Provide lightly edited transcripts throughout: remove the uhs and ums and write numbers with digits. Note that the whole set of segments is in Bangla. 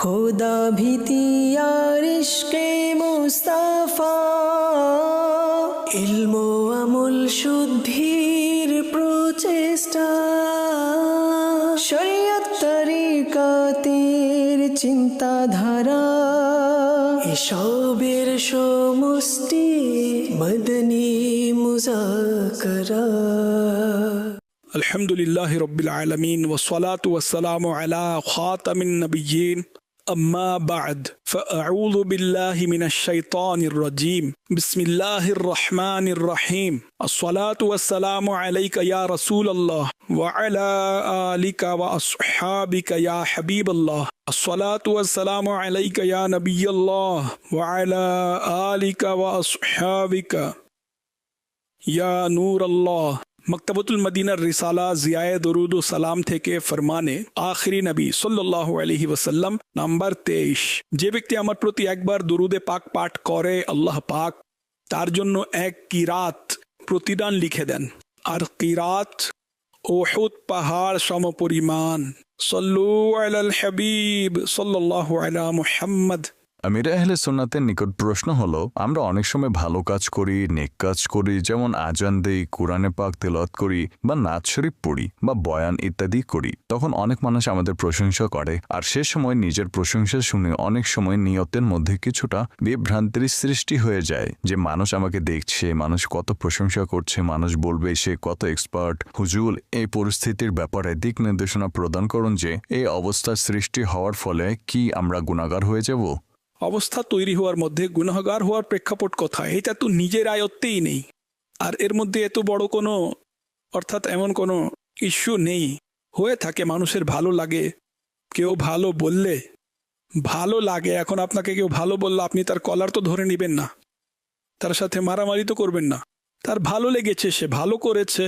খোদা ভীতি আর ইশকে মুস্তাফা, ইলম ও আমল শুদ্ধির প্রচেষ্টা, শরিয়ত তরিকাতের চিন্তাধারা, এসবের সমষ্টি মদনী মুযাকারা। আলহামদুলিল্লাহি রাব্বিল আলামিন ওয়াসসালাতু ওয়াসসালামু আলা খাতামিন নাবিয়্যিন আম্মা বা'দ ফাআউযু বিল্লাহি মিনাশ শাইতানির রাজীম বিসমিল্লাহির রহমানির রহিম আসসালাতু ওয়াসসালামু আলাইকা ইয়া রাসূলাল্লাহ ওয়া আলা আলিকা ওয়া আসহাবিকা ইয়া হাবিবাল্লাহ আসসালাতু ওয়াসসালামু আলাইকা ইয়া নবিয়াল্লাহ ওয়া আলা আলিকা ওয়া আসহাবিকা ইয়া নূরাল্লাহ। মকতবতুল মদিনার রিসালা জিয়ায়ে দরুদ ও সালাম থেকে ফরমানে আখিরি নবী সাল্লাল্লাহু আলাইহি ওয়াসাল্লাম নাম্বার 23, যে ব্যক্তি আমার প্রতি একবার দরুদে পাক পাঠ করে আল্লাহ পাক তার জন্য এক কিরাত প্রতিদান লিখে দেন, আর কিরাত উহুদ পাহাড় সমপরিমাণ। সাল্লু আলাল হাবিব সাল্লাল্লাহু আলা মুহাম্মদ। আমির আহলে সুন্নাতের নিকট প্রশ্ন হলো, আমরা অনেক সময় ভালো কাজ করি, নেক কাজ করি, যেমন আজান দেই, কোরআনে পাক তেলাওয়াত করি বা নাচ শরীফ পড়ি বা বয়ান ইত্যাদি করি। তখন অনেক মানুষ আমাদের প্রশংসা করে, আর সে সময় নিজের প্রশংসা শুনে অনেক সময় নিয়তের মধ্যে কিছুটা বিভ্রান্তির সৃষ্টি হয়ে যায় যে মানুষ আমাকে দেখছে, মানুষ কত প্রশংসা করছে, মানুষ বলবে সে কত এক্সপার্ট। হুজুর, এই পরিস্থিতির ব্যাপারে দিক নির্দেশনা প্রদান করুন যে এই অবস্থার সৃষ্টি হওয়ার ফলে কি আমরা গুনাহগার হয়ে যাব? অবস্থা তৈরি হওয়ার মধ্যে গুনাহগার হওয়ার প্রেক্ষাপট কোথায়? এটা তো নিজের আয়ত্তেই নেই, আর এর মধ্যে এত বড় কোনো অর্থাৎ এমন কোনো ইস্যু নেই। হয়ে থাকে মানুষের ভালো লাগে, কেউ ভালো বললে ভালো লাগে। এখন আপনাকে কেউ ভালো বললে আপনি তার কলার তো ধরে নেবেন না, তার সাথে মারামারি তো করবেন না। তার ভালো লেগেছে, সে ভালো করেছে।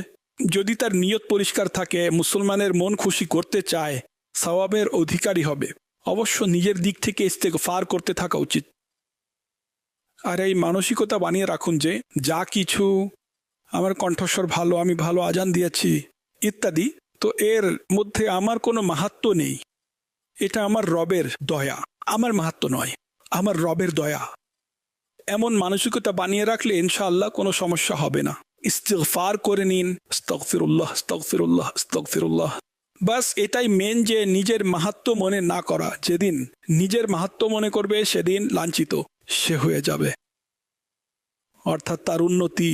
যদি তার নিয়ত পরিষ্কার থাকে, মুসলমানের মন খুশি করতে চায়, সওয়াবের অধিকারী হবে। অবশ্য নিজের দিক থেকে ইস্তেগফার করতে থাকা উচিত। আর এই মানসিকতা বানিয়ে রাখুন যে যা কিছু আমার কণ্ঠস্বর ভালো, আমি ভালো আজান দিয়েছি ইত্যাদি, তো এর মধ্যে আমার কোনো মাহাত্ম্য নেই। এটা আমার রবের দয়া, আমার মাহাত্ম্য নয়, আমার রবের দয়া। এমন মানসিকতা বানিয়ে রাখলে ইনশাআল্লাহ কোনো সমস্যা হবে না। ইস্তিগফার করে নিন, আস্তাগফিরুল্লাহ আস্তাগফিরুল্লাহ আস্তাগফিরুল্লাহ। বাস এটাই মেন, যে নিজের মাহাত্ম্য মনে না করা। যেদিন নিজের মাহাত্ম্য মনে করবে সেদিন লাঞ্ছিত সে হয়ে যাবে, অর্থাৎ তার উন্নতি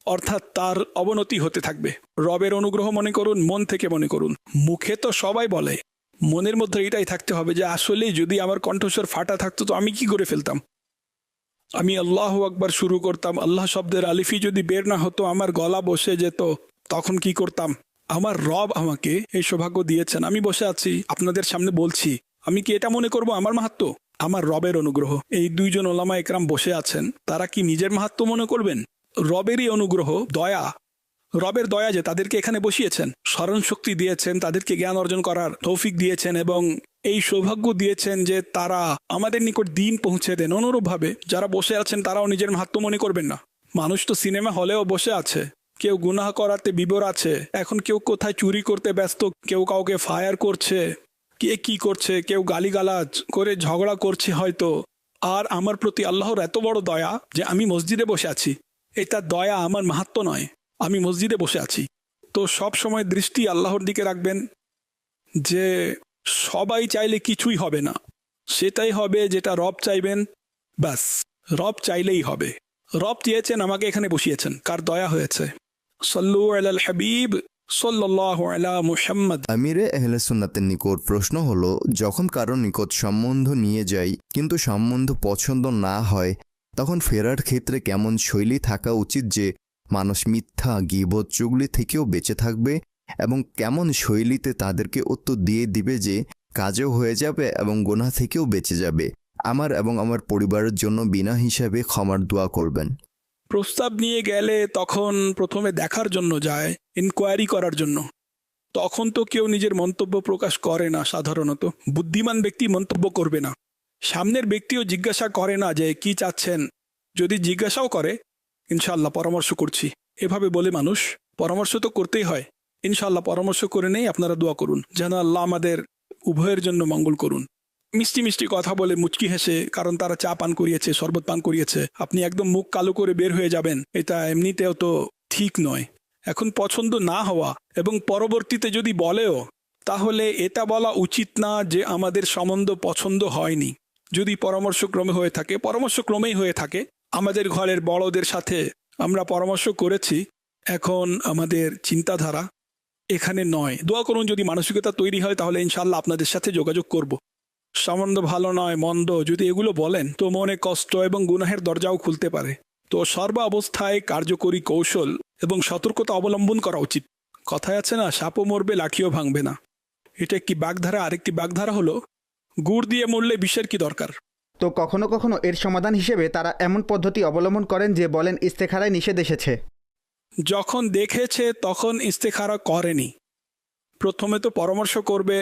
অর্থাৎ তার অবনতি হতে থাকবে। রবের অনুগ্রহ মনে করুন, মন থেকে মনে করুন। মুখে তো সবাই বলে, মনের মধ্যে এটাই থাকতে হবে যে আসলে যদি আমার কণ্ঠস্বর ফাটা থাকতো তো আমি কি করে ফেলতাম। আমি আল্লাহু আকবার শুরু করতাম, আল্লাহ শব্দের আলিফি যদি বের না হতো, আমার গলা বসে যেত, তখন কি করতাম? আমার রব আমাকে এই সৌভাগ্য দিয়েছেন, আমি বসে আছি আপনাদের সামনে বলছি। আমি কি এটা মনে করব আমার মাহাত্ম্য? আমার রবের অনুগ্রহ। এই দুইজন ওলামা একরাম বসে আছেন, তারা কি নিজের মাহাত্ম্য মনে করবেন? রবেরই অনুগ্রহ, দয়া। রবের দয়া যে তাদেরকে এখানে বসিয়েছেন, স্মরণ শক্তি দিয়েছেন, তাদেরকে জ্ঞান অর্জন করার তৌফিক দিয়েছেন, এবং এই সৌভাগ্য দিয়েছেন যে তারা আমাদের নিকট দিন পৌঁছে দেন। অনুরূপভাবে যারা বসে আছেন তারাও নিজের মাহাত্ম্য মনে করবেন না। মানুষ তো সিনেমা হলেও বসে আছে, কেউ গুনাহ করাতে বিবর আছে, এখন কেউ কোথায় চুরি করতে ব্যস্ত, কেউ কাউকে ফায়ার করছে, কে কি করছে, কেউ গালিগালাজ করে ঝগড়া করছে হয়তো। আর আমার প্রতি আল্লাহর এত বড় দয়া যে আমি মসজিদে বসে আছি। এটা দয়া, আমার মাহাত্ম্য নয়, আমি মসজিদে বসে আছি। তো সব সময় দৃষ্টি আল্লাহর দিকে রাখবেন যে সবাই চাইলে কিছুই হবে না, সেটাই হবে যেটা রব চাইবেন। ব্যাস, রব চাইলেই হবে। রব চেয়েছেন, আমাকে এখানে বসিয়েছেন, কার দয়া হয়েছে। সাল্লু আলাল হাবিব সাল্লাল্লাহু আলা মুহাম্মদ। আমিরে আহলে সুন্নাতের নিকট প্রশ্ন হলো, যখন কারো নিকট সম্বন্ধ নিয়ে যাই কিন্তু সম্বন্ধ পছন্দ না হয়, তখন ফেরার ক্ষেত্রে কেমন শৈলী থাকা উচিত যে মানুষ মিথ্যা, গীবত, চুগলি থেকেও বেঁচে থাকবে, এবং কেমন শৈলীতে তাদেরকে উত্তর দিয়ে দিবে যে কাজও হয়ে যাবে এবং গুনাহ থেকেও বেঁচে যাবে? আমার এবং আমার পরিবারের জন্য বিনা হিসাবে ক্ষমার দোয়া করবেন। প্রস্তাব নিয়ে গেলে তখন প্রথমে দেখার জন্য যায়, ইনকোয়ারি করার জন্য। তখন তো কেউ নিজের মন্তব্য প্রকাশ করে না। সাধারণত বুদ্ধিমান ব্যক্তি মন্তব্য করবে না, সামনের ব্যক্তিও জিজ্ঞাসা করে না যে কি চাচ্ছেন। যদি জিজ্ঞাসাও করে, ইনশাআল্লাহ পরামর্শ করছি, এভাবে বলে মানুষ। পরামর্শ তো করতেই হয়, ইনশাআল্লাহ পরামর্শ করে নেই, আপনারা দোয়া করুন যেন আল্লাহ আমাদের উভয়ের জন্য মঙ্গল করুন। মিষ্টি মিষ্টি কথা বলে মুচকি হেসে, কারণ তারা চা পান করিয়েছে, শরবত পান করিয়েছে, আপনি একদম মুখ কালো করে বের হয়ে যাবেন, এটা এমনিতেও তো ঠিক নয়। এখন পছন্দ না হওয়া এবং পরবর্তীতে যদি বলেও, তাহলে এটা বলা উচিত না যে আমাদের সম্বন্ধ পছন্দ হয়নি। যদি পরামর্শক্রমে হয়ে থাকে, পরামর্শক্রমেই হয়ে থাকে, আমাদের ঘরের বড়দের সাথে আমরা পরামর্শ করেছি, এখন আমাদের চিন্তাধারা এখানে নয়। দোয়া করুন যদি মানসিকতা তৈরি হয়, তাহলে ইনশাল্লাহ আপনাদের সাথে যোগাযোগ করব। সম্বন্ধ ভালো নয়, মন্দ যদি এগুলো বলেন, তো মনে কষ্ট এবং গুনাহের দরজাও খুলতে পারে। তো সর্ব অবস্থায় কার্যকরী কৌশল এবং সতর্কতা অবলম্বন করা উচিত। কথায় আছে না, সাপও মরবে লাঠিও ভাঙবে না। এটা একটি বাগধারা। আরেকটি বাগধারা হলো, গুড় দিয়ে মরলে বিষের কি দরকার। তো কখনো কখনো এর সমাধান হিসেবে তারা এমন পদ্ধতি অবলম্বন করেন যে বলেন ইস্তেখারায় নিষেধ এসেছে। যখন দেখেছে তখন ইস্তেখারা করেনি। প্রথমে তো পরামর্শ করবে,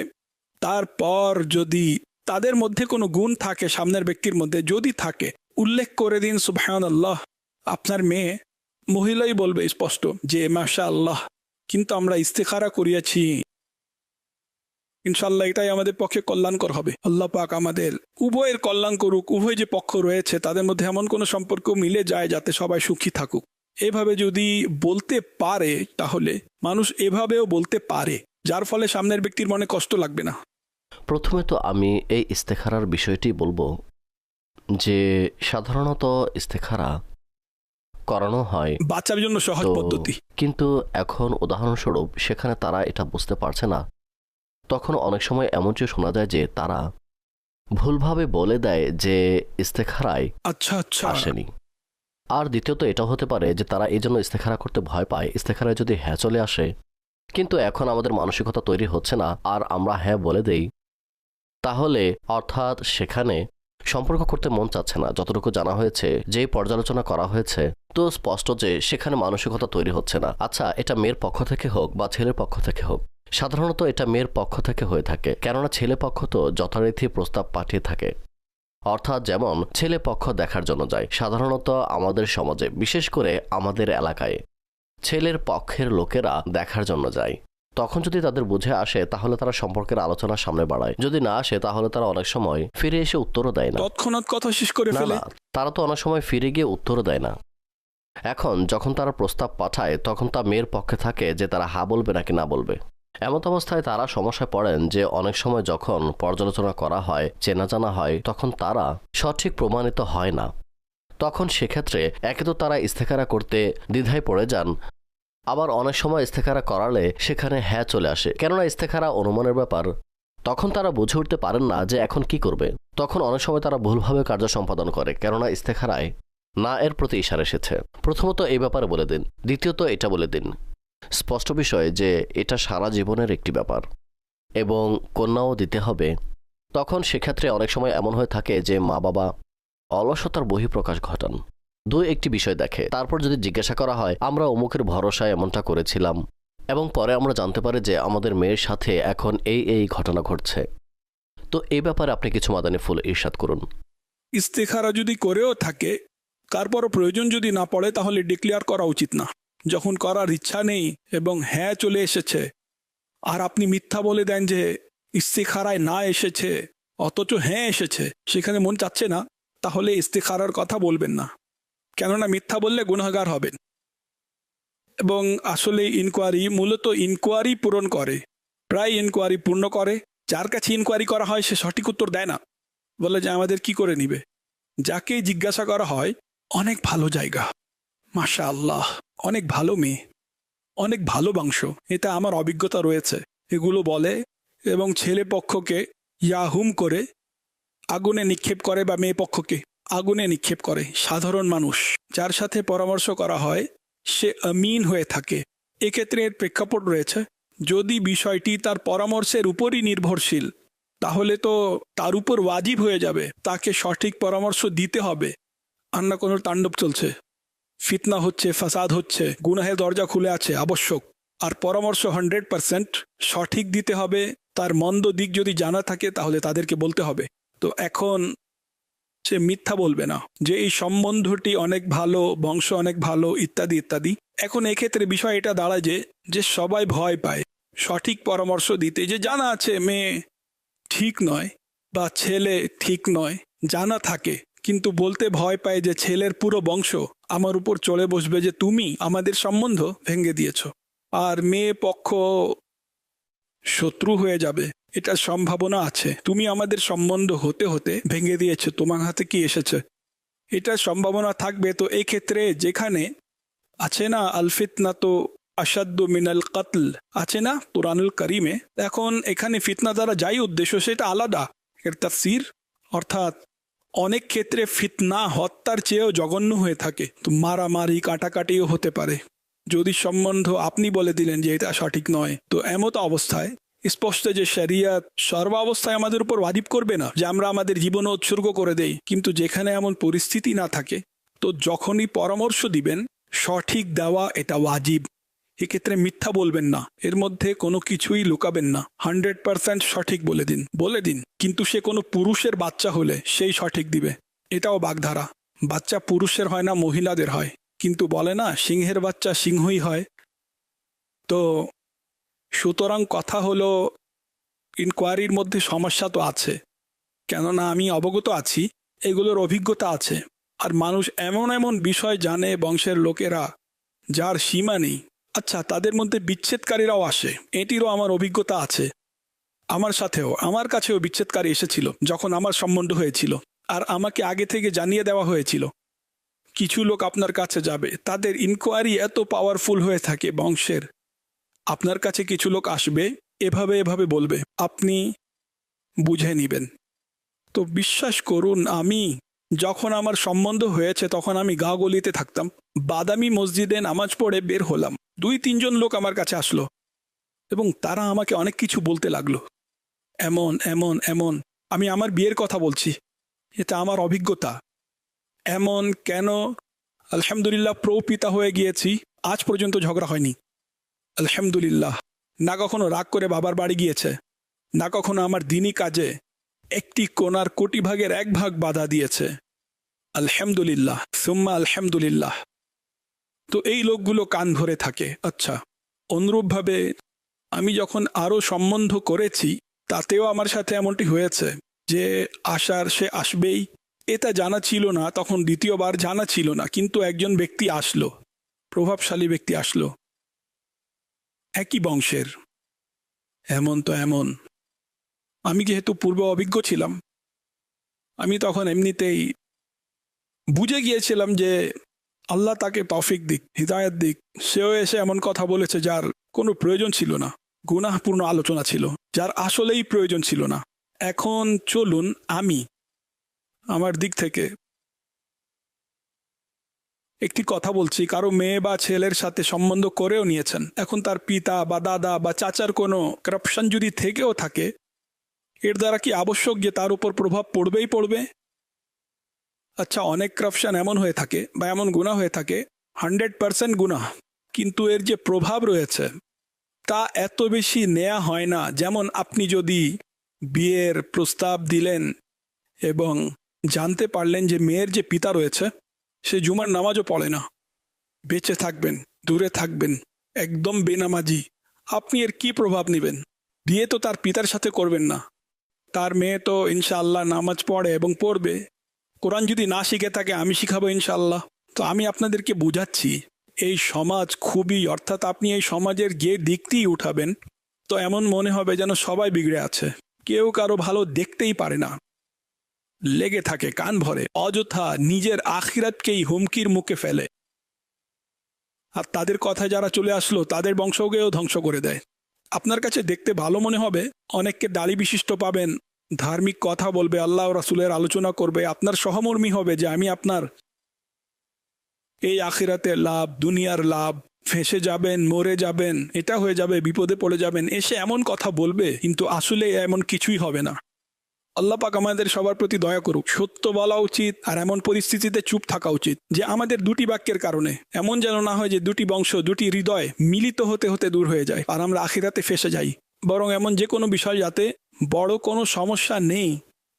তারপর যদি তাদের মধ্যে কোনো গুণ থাকে, সামনের ব্যক্তির মধ্যে যদি থাকে, উল্লেখ করে দিন সুবহানাল্লাহ। আপনার মেয়ে মহিলাই বলবে স্পষ্ট যে মাশাআল্লাহ, কিন্তু আমরা ইস্তেখারা করিয়েছি, ইনশাল্লাহ এটাই আমাদের পক্ষে কল্যাণকর হবে। আল্লাহ পাক আমাদের উভয়ের কল্যাণ করুক। উভয় যে পক্ষ রয়েছে তাদের মধ্যে এমন কোনো সম্পর্ক মিলে যায় যাতে সবাই সুখী থাকুক। এভাবে যদি বলতে পারে, তাহলে মানুষ এভাবেও বলতে পারে, যার ফলে সামনের ব্যক্তির মনে কষ্ট লাগবে না। প্রথমে তো আমি এই ইস্তেখারার বিষয়টি বলবো যে সাধারণত ইস্তেখারা করানো হয় বাচ্চার জন্য সহজ তো, পদ্ধতি। কিন্তু এখন উদাহরণস্বরূপ সেখানে তারা এটা বুঝতে পারছে না, তখন অনেক সময় এমনটিও শোনা যায় যে তারা ভুলভাবে বলে দেয় যে ইস্তেখারায় আচ্ছা আচ্ছা, আসেনি। আর দ্বিতীয়ত এটা হতে পারে যে তারা এই জন্য ইস্তেখারা করতে ভয় পায়, ইস্তেখারায় যদি হ্যাঁ চলে আসে, কিন্তু এখন আমাদের মানসিকতা তৈরি হচ্ছে না, আর আমরা হ্যাঁ বলে দেই, তাহলে অর্থাৎ সেখানে সম্পর্ক করতে মন চাচ্ছে না। যতটুকু জানা হয়েছে, যেই পর্যালোচনা করা হয়েছে, তো স্পষ্ট যে সেখানে মানসিকতা তৈরি হচ্ছে না। আচ্ছা, এটা মেয়ের পক্ষ থেকে হোক বা ছেলের পক্ষ থেকে হোক, সাধারণত এটা মেয়ের পক্ষ থেকে হয়ে থাকে, কেননা ছেলে পক্ষ তো যথারীতি প্রস্তাব পাঠিয়ে থাকে। অর্থাৎ যেমন ছেলে পক্ষ দেখার জন্য যায়, সাধারণত আমাদের সমাজে, বিশেষ করে আমাদের এলাকায়, ছেলের পক্ষের লোকেরা দেখার জন্য যায়। তখন যদি তাদের বুঝে আসে, তাহলে তারা সম্পর্কের আলোচনা সামনে বাড়ায়। যদি না আসে, তাহলে তারা অনেক সময় ফিরে এসে উত্তরও দেয় না। তৎক্ষণাৎ কথা শেষ করে না ফেলে। না, তারা তো অনেক সময় ফিরে গিয়ে উত্তরও দেয় না। এখন যখন তারা প্রস্তাব পাঠায়, তখন তা মেয়ের পক্ষে থাকে যে তারা হা বলবে নাকি না বলবে। এমত অবস্থায় তারা সমস্যায় পড়েন যে অনেক সময় যখন পর্যালোচনা করা হয়, চেনা জানা হয়, তখন তারা সঠিক প্রমাণিত হয় না। তখন সেক্ষেত্রে একে তো তারা ইস্তেখারা করতে দ্বিধায় পড়ে যান, আবার অনেক সময় ইস্তেখারা করালে সেখানে হ্যাঁ চলে আসে, কেননা ইস্তেখারা অনুমানের ব্যাপার। তখন তারা বুঝে উঠতে পারেন না যে এখন কি করবে। তখন অনেক সময় তারা ভুলভাবে কার্য সম্পাদন করে, কেননা ইস্তেখারায় না এর প্রতি ইশারা এসেছে। প্রথমত এই ব্যাপারে বলে দিন। দ্বিতীয়ত এটা বলে দিন স্পষ্ট বিষয় যে এটা সারা জীবনের একটি ব্যাপার এবং কন্যাও দিতে হবে। তখন সেক্ষেত্রে অনেক সময় এমন হয়ে থাকে যে মা বাবা অলসতার বহিঃপ্রকাশ ঘটান, দুই একটি বিষয় দেখে, তারপর যদি জিজ্ঞাসা করা হয় আমরা অমুকের ভরসায় এমনটা করেছিলাম, এবং পরে আমরা জানতে পারি যে আমাদের মেয়ের সাথে এখন এই ঘটনা ঘটছে, তো এই ব্যাপারে আপনি কিছু মাদানী ফুল ইরশাদ করুন। ইস্তেখারা যদি করেও থাকে, তারপরও প্রয়োজন যদি না পড়ে, তাহলে ডিক্লেয়ার করা উচিত না। যখন করার ইচ্ছা নেই এবং হ্যাঁ চলে এসেছে, আর আপনি মিথ্যা বলে দেন যে ইস্তেখারায় না এসেছে অথচ হ্যাঁ এসেছে, সেখানে মন চাচ্ছে না, তাহলে ইস্তেখারার কথা বলবেন না, কেননা মিথ্যা বললে গুনাহগার হবেন। এবং আসলে ইনকোয়ারি মূলত ইনকোয়ারি পূরণ করে, প্রায় ইনকোয়ারি পূর্ণ করে। যার কাছে ইনকোয়ারি করা হয় সে সঠিক উত্তর দেয় না, বলে যে আমাদের কি করে নিবে। যাকে জিজ্ঞাসা করা হয়, অনেক ভালো জায়গা, মাশাআল্লাহ, অনেক ভালো মেয়ে, অনেক ভালো বংশ, এটা আমার অভিজ্ঞতা রয়েছে, এগুলো বলে এবং ছেলে পক্ষকে ইয়াহুম করে আগুনে নিক্ষেপ করে বা মেয়ে পক্ষকে আগুনে নিক্ষেপ করে। সাধারণ মানুষ যার সাথে পরামর্শ করা হয় সে আমিন হয়ে থাকে। এক্ষেত্রে এর প্রেক্ষাপট রয়েছে, যদি বিষয়টি তার পরামর্শের উপরই নির্ভরশীল, তাহলে তো তার উপর ওয়াজিব হয়ে যাবে, তাকে সঠিক পরামর্শ দিতে হবে। আর না কোনো তাণ্ডব চলছে, ফিতনা হচ্ছে, ফাসাদ হচ্ছে, গুনাহের দরজা খুলে আছে, আবশ্যক। আর পরামর্শ 100% সঠিক দিতে হবে। তার মন্দ দিক যদি জানা থাকে তাহলে তাদেরকে বলতে হবে। তো এখন সে মিথ্যা বলবে না যে এই সম্বন্ধটি অনেক ভালো, বংশ অনেক ভালো, ইত্যাদি ইত্যাদি। এখন এক্ষেত্রে বিষয় এটা দাঁড়ায় যে সবাই ভয় পায় সঠিক পরামর্শ দিতে, যে জানা আছে মেয়ে ঠিক নয়, বা ছেলে ঠিক নয় জানা থাকে, কিন্তু বলতে ভয় পায় যে ছেলের পুরো বংশ আমার উপর চলে বসবে যে তুমি আমাদের সম্বন্ধ ভেঙে দিয়েছ, আর মেয়ে পক্ষ শত্রু হয়ে যাবে, এটার সম্ভাবনা আছে। তুমি আমাদের সম্বন্ধ হতে হতে ভেঙে দিয়েছো, তোমার হাতে কি এসেছে, এটার সম্ভাবনা থাকবে। তো এই ক্ষেত্রে যেখানে আছে না আল ফিতনা তো আসাদ্দু মিনাল কাতল আছে না কুরআনুল কারিমে, এখন এখানে ফিতনা দ্বারা যাই উদ্দেশ্য সেটা আলাদা এর তাফসীর, অর্থাৎ অনেক ক্ষেত্রে ফিতনা হত্যার চেয়েও জঘন্য হয়ে থাকে। তো মারামারি কাটাকাটিও হতে পারে যদি সম্বন্ধ আপনি বলে দিলেন যে এটা সঠিক নয়। তো এমত অবস্থায় স্পষ্ট যে শরিয়ত সর্বাবস্থায় আমাদের উপর ওয়াজিব করবে না যে আমরা আমাদের জীবন উৎসর্গ করে দেই, কিন্তু যেখানে এমন পরিস্থিতি না থাকে তো যখনই পরামর্শ দিবেন সঠিক দেওয়া এটা ওয়াজিব। এক্ষেত্রে মিথ্যা বলবেন না, এর মধ্যে কোনো কিছুই লুকাবেন না, 100% সঠিক বলে দিন। কিন্তু সে কোনো পুরুষের বাচ্চা হলে সেই সঠিক দিবে, এটাও বাগধারা। বাচ্চা পুরুষের হয় না মহিলাদের হয়, কিন্তু বলে না সিংহের বাচ্চা সিংহই হয়। তো সুতরাং কথা হলো ইনকোয়ারির মধ্যে সমস্যা তো আছে, কেননা আমি অবগত আছি, এগুলোর অভিজ্ঞতা আছে। আর মানুষ এমন এমন বিষয় জানে বংশের লোকেরা যার সীমা নেই। আচ্ছা, তাদের মধ্যে বিচ্ছেদকারীরাও আসে, এটিরও আমার অভিজ্ঞতা আছে। আমার কাছেও বিচ্ছেদকারী এসেছিল যখন আমার সম্বন্ধ হয়েছিল, আর আমাকে আগে থেকে জানিয়ে দেওয়া হয়েছিল কিছু লোক আপনার কাছে যাবে, তাদের ইনকোয়ারি এত পাওয়ারফুল হয়ে থাকে বংশের। আপনার কাছে কিছু লোক আসবে, এভাবে এভাবে বলবে, আপনি বুঝে নেবেন। তো বিশ্বাস করুন, আমি যখন আমার সম্বন্ধ হয়েছে তখন আমি গাঁও-গলিতে থাকতাম, বাদামি মসজিদে নামাজ পড়ে বের হলাম, 2-3 জন লোক আমার কাছে আসলো এবং তারা আমাকে অনেক কিছু বলতে লাগলো, এমন এমন এমন। আমি আমার বিয়ের কথা বলছি, এটা আমার অভিজ্ঞতা। এমন কেন? আলহামদুলিল্লাহ, প্রপিতা হয়ে গিয়েছি, আজ পর্যন্ত ঝগড়া হয়নি, আলহামদুলিল্লাহ। না কখনো রাগ করে বাবার বাড়ি গিয়েছে, না কখনো আমার দিনী কাজে একটি কোণার কোটি ভাগের 1 ভাগ বাধা দিয়েছে, আলহামদুলিল্লাহ সুম্মা আলহামদুলিল্লাহ। তো এই লোকগুলো কান ধরে থাকে। আচ্ছা, অনুরূপভাবে আমি যখন আরও সম্বন্ধ করেছি তাতেও আমার সাথে এমনটি হয়েছে যে আসার সে আসবেই, এটা জানা ছিল না, তখন দ্বিতীয়বার জানা ছিল না, কিন্তু একজন ব্যক্তি আসলো, প্রভাবশালী ব্যক্তি আসলো, একই বংশের, এমন তো এমন। আমি যেহেতু পূর্ব অভিজ্ঞ ছিলাম, আমি তখন এমনিতেই বুঝে গিয়েছিলাম যে আল্লাহ তাকে তৌফিক দিক, হিদায়াত দিক। সেও এসে এমন কথা বলেছে যার কোনো প্রয়োজন ছিল না, গুনাহপূর্ণ আলোচনা ছিল যার আসলেই প্রয়োজন ছিল না। এখন চলুন আমি আমার দিক থেকে একটি কথা বলছি। কারো মেয়ে বা ছেলের সাথে সম্বন্ধ করেও নিয়েছেন, এখন তার পিতা বা দাদা বা চাচার কোনো করাপশন যদি থেকেও থাকে, এর দ্বারা কি আবশ্যক যে তার উপর প্রভাব পড়বেই পড়বে? আচ্ছা, অনেক করাপশন এমন হয়ে থাকে বা এমন গুনাহ হয়ে থাকে 100% গুনাহ, কিন্তু এর যে প্রভাব রয়েছে তা এত বেশি নেওয়া হয় না। যেমন আপনি যদি বিয়ের প্রস্তাব দিলেন এবং জানতে পারলেন যে মেয়ের যে পিতা রয়েছে সে জুমার নামাজও পড়ে না, বেঁচে থাকবেন, দূরে থাকবেন, একদম বেনামাজি, আপনি এর কি প্রভাব নেবেন? বিয়ে তো তার পিতার সাথে করবেন না, তার মেয়ে তো ইনশাআল্লাহ নামাজ পড়ে এবং পড়বে। কোরআন যদি না শিখে থাকে আমি শিখাবো ইনশাআল্লাহ। তো আমি আপনাদেরকে বুঝাচ্ছি, এই সমাজ খুবই, অর্থাৎ আপনি এই সমাজের যে দিকটিই উঠাবেন তো এমন মনে হবে যেন সবাই বিগড়ে আছে, কেউ কারো ভালো দেখতেই পারে না, লেগে থাকে কান ভরে, অযথা নিজের আখিরাতকেই হুমকির মুখে ফেলে। আর তাদের কথায় যারা চলে আসলো তাদের বংশকেও ধ্বংস করে দেয়। আপনার কাছে দেখতে ভালো মনে হবে, অনেককে দাড়ি বিশিষ্ট পাবেন, ধার্মিক কথা বলবে, আল্লাহ ও রাসূলের আলোচনা করবে, আপনার সহমর্মী হবে যে আমি আপনার এই আখিরাতের লাভ, দুনিয়ার লাভ, ফেঁসে যাবেন, মরে যাবেন, এটা হয়ে যাবে, বিপদে পড়ে যাবেন, এসে এমন কথা বলবে, কিন্তু আসলে এমন কিছুই হবে না। আল্লাহ পাক আমাদের সবার প্রতি দয়া করুক। সত্য বলা উচিত, আর এমন পরিস্থিতিতে চুপ থাকা উচিত যে আমাদের দুটি বাক্যের কারণে এমন যেন না হয় যে দুটি বংশ, দুটি হৃদয় মিলিত হতে হতে দূর হয়ে যায় আর আমরা আখিরাতে ফেঁসে যাই। বরং এমন যে কোনো বিষয় যাতে বড় কোনো সমস্যা নেই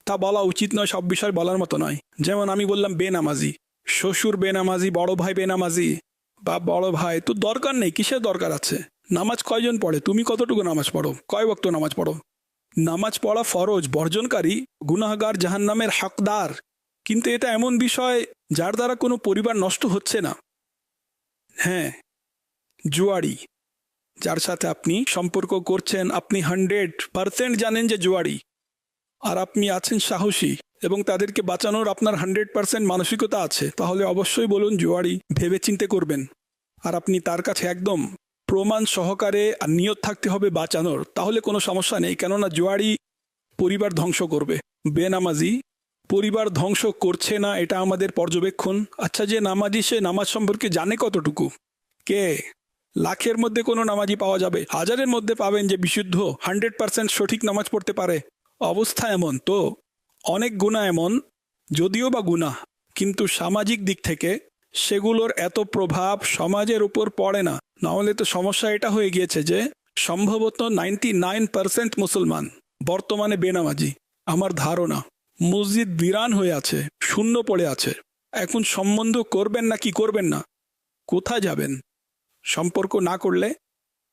তা বলা উচিত নয়, সব বিষয় বলার মতো নয়। যেমন আমি বললাম বেনামাজি, শ্বশুর বেনামাজি, বড় ভাই বেনামাজি, বা বড় ভাই তো দরকার নেই, কিসের দরকার আছে? নামাজ কয়জন পড়ে? তুমি কতটুকু নামাজ পড়ো? কয় ওয়াক্ত নামাজ পড়ো? নামাজ পড়া ফরজ, বর্জনকারী গুনাহগার জাহান্নামের হকদার। কিন্তু এটা এমন বিষয় যার দ্বারা কোনো পরিবার নষ্ট হচ্ছে না। হ্যাঁ, জুয়ারি, যার সাথে আপনি সম্পর্ক করছেন, আপনি 100% জানেন যে জুয়ারি, আর আপনি আছেন সাহসী এবং তাদেরকে বাঁচানোর আপনার 100% মানসিকতা আছে, তাহলে অবশ্যই বলুন জুয়ারি, ভেবে চিন্তে করবেন। আর আপনি তার কাছে একদম প্রমাণ সহকারে আর নিয়ত থাকতে হবে বাঁচানোর, তাহলে কোনো সমস্যা নেই। কেননা জুয়ারি পরিবার ধ্বংস করবে, বেনামাজি পরিবার ধ্বংস করছে না, এটা আমাদের পর্যবেক্ষণ। আচ্ছা, যে নামাজি সে নামাজ সম্পর্কে জানে কতটুকু? কে? লাখের মধ্যে কোনো নামাজি পাওয়া যাবে, হাজারের মধ্যে পাবেন যে বিশুদ্ধ 100% সঠিক নামাজ পড়তে পারে। অবস্থা এমন তো অনেক গুনাহ এমন, যদিও বা গুনাহ, কিন্তু সামাজিক দিক থেকে সেগুলোর এত প্রভাব সমাজের উপর পড়ে না। নাহলে তো সমস্যা এটা হয়ে গিয়েছে যে সম্ভবত 99% মুসলমান বর্তমানে বেনামাজি। আমার ধারণা মসজিদ বিরান হয়ে আছে, শূন্য পড়ে আছে। এখন সম্বন্ধ করবেন না কি করবেন না, কোথায় যাবেন? সম্পর্ক না করলে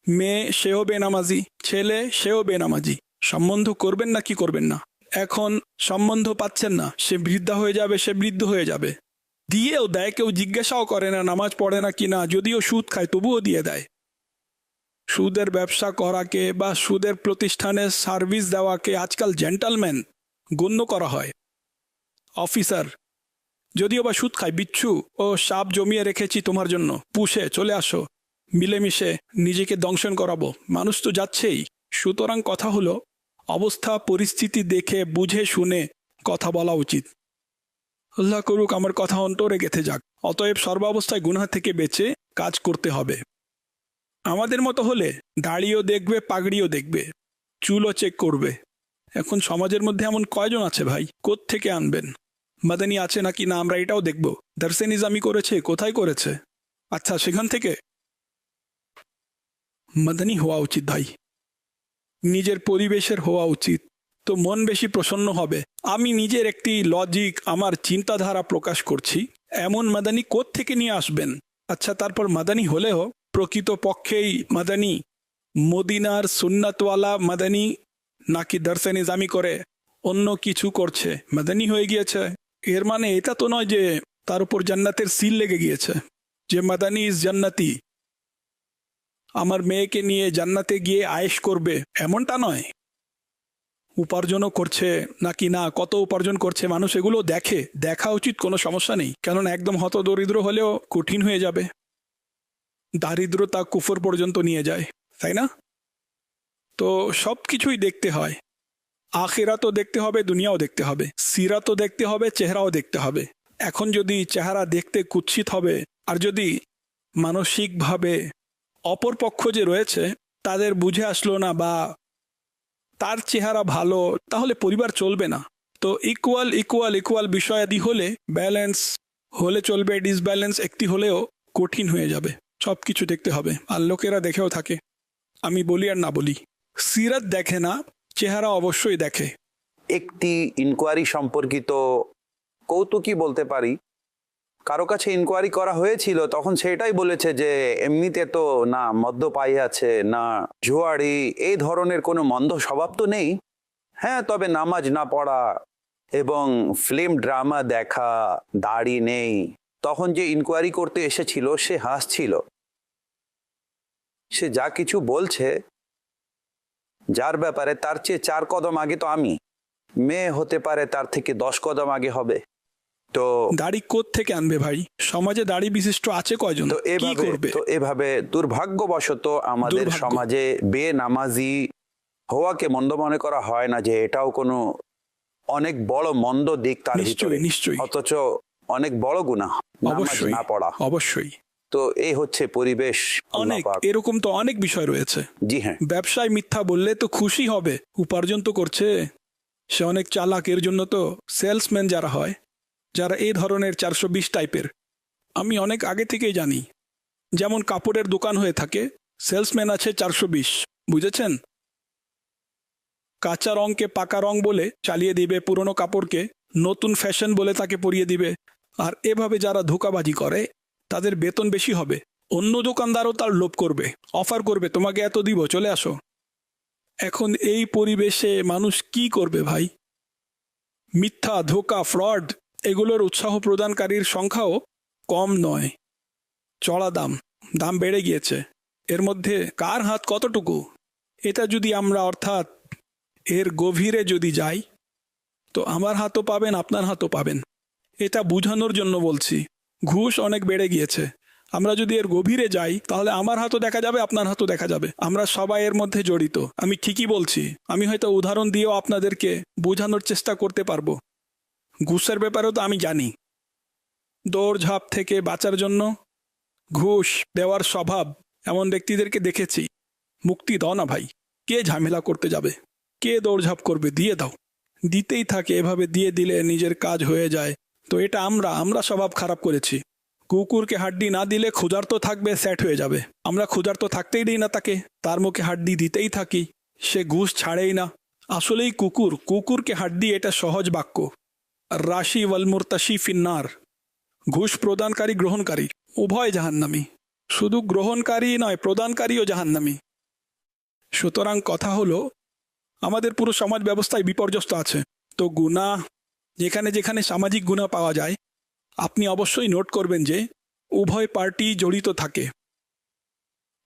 মেয়ে সেও বেনামাজি, ছেলে সেও বেনামাজি। সম্বন্ধ করবেন না কি করবেন না? এখন সম্বন্ধ পাচ্ছেন না, সে বৃদ্ধা হয়ে যাবে, সে বৃদ্ধ হয়ে যাবে, দিয়েও দেয়, কেউ জিজ্ঞাসাও করে না নামাজ পড়ে না কিনা, যদিও সুদ খায় তবুও দিয়ে দেয়। সুদের ব্যবসা করাকে বা সুদের প্রতিষ্ঠানে সার্ভিস দেওয়াকে আজকাল জেন্টালম্যান গণ্য করা হয়। অফিসার যদিও বা সুদ খায়, বিচ্ছু ও সাপ জমিয়ে রেখেছি তোমার জন্য, পুষে চলে আসো, মিলেমিশে নিজেকে দংশন করাবো, মানুষ তো যাচ্ছেই। সুতরাং কথা হলো, অবস্থা পরিস্থিতি দেখে বুঝে শুনে কথা বলা উচিত। আল্লাহ করুক আমার কথা অন্তরে গেঁথে যাক। অতএব সর্বাবস্থায় গুনাহ থেকে বেঁচে কাজ করতে হবে। আমাদের মতো হলে দাড়িও দেখবে, পাগড়িও দেখবে, চুলও চেক করবে। এখন সমাজের মধ্যে এমন কয়জন আছে ভাই? কোত্থেকে আনবেন? মাদানি আছে নাকি না আমরা এটাও দেখব। দারসে নিজামি করেছে, কোথায় করেছে? আচ্ছা, সেখান থেকে মাদানি হওয়া উচিত ভাই, নিজের পরিবেশের হওয়া উচিত। তো মন বেশি প্রসন্ন হবে। আমি নিজের একটি লজিক, আমার চিন্তাধারা প্রকাশ করছি। এমন মাদানি কোত্থেকে নিয়ে আসবেন? আচ্ছা, তারপর মাদানি হলেও প্রকৃত পক্ষেই মাদানি মদিনার সুন্নাতওয়ালা মাদানি, নাকি দারসে নিজামি করে অন্য কিছু করছে মাদানি হয়ে গিয়েছে? এর মানে এটা তো নয় যে তার উপর জান্নাতের সিল লেগে গিয়েছে, যে মাদানি ইজ জান্নাতি, আমার মেয়েকে নিয়ে জান্নাতে গিয়ে আয়েশ করবে, এমনটা নয়। উপার্জনও করছে নাকি না, কত উপার্জন করছে মানুষ, এগুলো দেখে, দেখা উচিত, কোনো সমস্যা নেই। কেননা একদম হতদরিদ্র হলেও কঠিন হয়ে যাবে, দারিদ্রতা কুফর পর্যন্ত নিয়ে যায়, তাই না? তো সব কিছুই দেখতে হয়। আখিরাতও দেখতে হবে, দুনিয়াও দেখতে হবে, সিরাতও দেখতে হবে, চেহারাও দেখতে হবে। এখন যদি চেহারা দেখতে কুৎসিত হবে, আর যদি মানসিকভাবে অপর পক্ষ যে রয়েছে তাদের বুঝে আসলো না বা তার চেহারা ভালো, তাহলে পরিবার চলবে না। তো ইকুয়াল ইকুয়াল ইকুয়াল বিষয়াদি হলে ব্যালেন্স হলে চলবে, ডিসব্যালেন্স একটি হলেও কঠিন হয়ে যাবে। সব কিছু দেখতে হবে। আর লোকেরা দেখেও থাকে, আমি বলি আর না বলি, সিরাত দেখে না, চেহারা অবশ্যই দেখে। একটি ইনকোয়ারি সম্পর্কিত কৌতুকই বলতে পারি। কারো কাছে ইনকোয়ারি করা হয়েছিল, তখন সেটাই বলেছে যে এমনিতে তো না মদ্যপায়ী আছে, না জুয়ারি, এই ধরনের কোনো মন্দ স্বভাব তো নেই। হ্যাঁ, তবে নামাজ না পড়া এবং ফিল্ম ড্রামা দেখা, দাড়ি নেই। তখন যে ইনকোয়ারি করতে এসেছিল সে হাসছিল। সে যা কিছু বলছে যার ব্যাপারে, তার চেয়ে 4 কদম আগে তো আমি। মেয়ে হতে পারে তার থেকে 10 কদম আগে হবে। তো দাড়ি থেকে আনবে ভাই? সমাজে দাড়ি বিশিষ্ট আছে কয়জন? তো এভাবে দুর্ভাগ্যবশত আমাদের সমাজে বেনামাজি হওয়াকে মন্দ মনে করা হয় না, যে এটাও কোনো অনেক বড় মন্দ দিক তার ভিতরে, নিশ্চয়ই, অথচ অনেক বড় গুনাহ নামাজ না পড়া। অবশ্যই। তো এই হচ্ছে পরিবেশ। অনেক এরকম তো অনেক বিষয় রয়েছে। জি হ্যাঁ, ব্যবসায় মিথ্যা বললে তো খুশি হবে, উপার্জন তো করছে, সে অনেক চালাক। এর জন্য তো সেলসম্যান যারা হয়, যারা এই ধরনের 420 টাইপের, আমি অনেক আগে থেকেই জানি। যেমন কাপড়ের দোকান হয়ে থাকে, সেলসম্যান আছে 420, বুঝেছেন? কাঁচা রঙকে পাকা রং বলে চালিয়ে দিবে, পুরনো কাপড়কে নতুন ফ্যাশন বলে তাকে পরিয়ে দিবে। আর এভাবে যারা ধোঁকাবাজি করে তাদের বেতন বেশি হবে। অন্য দোকানদারও তার লোভ করবে, অফার করবে, তোমাকে এত দিব, চলে আসো। এখন এই পরিবেশে মানুষ কি করবে ভাই? মিথ্যা, ধোঁকা, ফ্রড এগুলোর উৎসাহ প্রদানকারীর সংখ্যাও কম নয়। চড়া দাম বেড়ে গিয়েছে। এর মধ্যে কার হাত কতটুকু, এটা যদি আমরা অর্থাৎ এর গভীরে যদি যাই তো আমার হাতও পাবেন, আপনার হাতও পাবেন। এটা বোঝানোর জন্য বলছি। ঘুষ অনেক বেড়ে গিয়েছে। আমরা যদি এর গভীরে যাই তাহলে আমার হাতও দেখা যাবে, আপনার হাতও দেখা যাবে। আমরা সবাই এর মধ্যে জড়িত। আমি ঠিকই বলছি। আমি হয়তো উদাহরণ দিয়েও আপনাদেরকে বোঝানোর চেষ্টা করতে পারবো। ঘুষের ব্যাপারেও তো আমি জানি। দৌড়ঝাঁপ থেকে বাঁচার জন্য ঘুষ দেওয়ার স্বভাব এমন ব্যক্তিদেরকে দেখেছি। মুক্তি দাও না ভাই, কে ঝামেলা করতে যাবে, কে দৌড়ঝাঁপ করবে? দিয়ে দাও। দিতেই থাকে, এভাবে দিয়ে দিলে নিজের কাজ হয়ে যায়। তো এটা আমরা স্বভাব খারাপ করেছি। কুকুরকে হাড্ডি না দিলে ক্ষুধার্ত থাকবে, সেট হয়ে যাবে। আমরা ক্ষুধার্ত থাকতেই দিই না তাকে, তার মুখে হাড্ডি দিতেই থাকি, সে ঘুষ ছাড়েই না। আসলেই কুকুরকে হাড্ডি এটা সহজ বাক্য। রাশি ওয়াল মুরতাশি ফিন্নার। ঘুষ প্রদানকারী গ্রহণকারী উভয় জাহান্নামী। শুধু গ্রহণকারী নয়, প্রদানকারীও জাহান্নামী। সুতরাং কথা হলো আমাদের পুরো সমাজ ব্যবস্থায় বিপর্যস্ত আছে। তো গুনাহ, যেখানে যেখানে সামাজিক গুনাহ পাওয়া যায়, আপনি অবশ্যই নোট করবেন যে উভয় পার্টি জড়িত থাকে,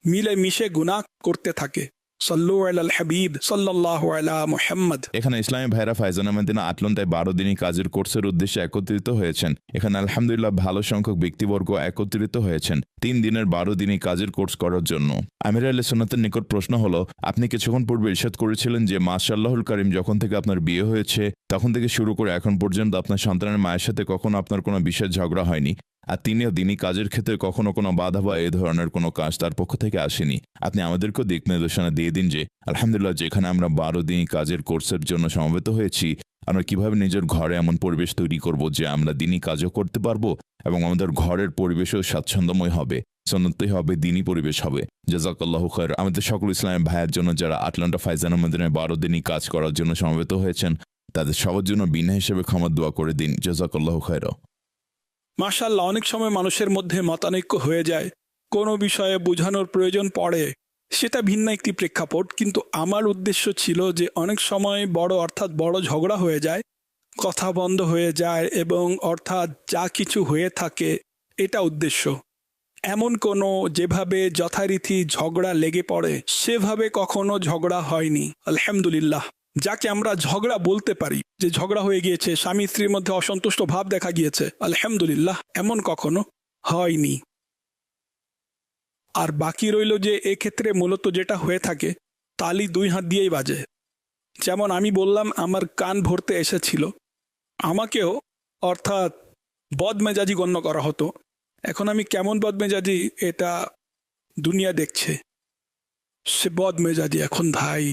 মিলে মিশে গুনাহ করতে থাকে। সাল্লু আলাল হাবিব সাল্লাল্লাহু আলা মুহাম্মদ। এখানে ইসলামী ভাইরা ফাইজান আহমেদিনা আটলন্তায় 12 দিনই কাজের কোর্সের উদ্দেশ্যে একত্রিত হয়েছেন। এখানে আলহামদুলিল্লাহ ভালো সংখ্যক ব্যক্তিবর্গ একত্রিত হয়েছেন 3 দিনের 12 দিনই কাজের কোর্স করার জন্য। আমির আহলে সুন্নাতের নিকট প্রশ্ন হলো, আপনি কিছুক্ষণ পূর্বে ইরশাদ করেছিলেন যে মাশাআল্লাহুল কারীম যখন থেকে আপনার বিয়ে হয়েছে তখন থেকে শুরু করে এখন পর্যন্ত আপনার সন্তানের মায়ের সাথে কখনো আপনার কোনো বিশেষ ঝগড়া হয়নি, আর তিনিও দিনই কাজের ক্ষেত্রে কখনো কোনো বাধা বা এ ধরনের কোনো কাজ তার পক্ষ থেকে আসেনি। আপনি আমাদেরকেও দিক নির্দেশনা দিয়ে দিন যে আলহামদুলিল্লাহ যেখানে আমরা 12 দিনই কাজের কোর্সের জন্য সমবেত হয়েছি, আমরা কিভাবে নিজের ঘরে এমন পরিবেশ তৈরি করব যে আমরা দিনই কাজও করতে পারবো এবং আমাদের ঘরের পরিবেশও স্বাচ্ছন্দ্যময় হবে, সন্ন্যতই হবে, দিনই পরিবেশ হবে। জাযাকাল্লাহু খায়র। আমাদের সকল ইসলামের ভাইয়ের জন্য যারা আটলান্টা ফাইজান আহমেদিনায় 12 দিনই কাজ করার জন্য সমবেত হয়েছেন, তাদের সবার জন্য বিনা হিসেবে ক্ষমা দোয়া করে দিন। জাযাকাল্লাহু খায়র। মাশাআল্লাহ, অনেক সময় মানুষের মধ্যে মতানৈক্য হয়ে যায়, কোনো বিষয়ে বোঝানোর প্রয়োজন পড়ে, সেটা ভিন্ন একটি প্রেক্ষাপট। কিন্তু আমার উদ্দেশ্য ছিল যে অনেক সময় বড় ঝগড়া হয়ে যায়, কথা বন্ধ হয়ে যায় এবং অর্থাৎ যা কিছু হয়ে থাকে, এটা উদ্দেশ্য। এমন কোনো যেভাবে যথারীতি ঝগড়া লেগে পড়ে সেভাবে কখনো ঝগড়া হয়নি আলহামদুলিল্লাহ। যাকে আমরা ঝগড়া বলতে পারি, যে ঝগড়া হয়ে গিয়েছে, স্বামী স্ত্রীর মধ্যে অসন্তুষ্ট ভাব দেখা গিয়েছে, আলহামদুলিল্লাহ এমন কখনো হয়নি। আর বাকি রইল যে এক্ষেত্রে মূলত যেটা হয়ে থাকে, তালি 2 হাত দিয়েই বাজে। যেমন আমি বললাম আমার কান ভরতে এসেছিল, আমাকেও অর্থাৎ বদমেজাজি গণ্য করা হতো। এখন আমি কেমন বদমেজাজি এটা দুনিয়া দেখছে, সে বদমেজাজি। এখন ভাই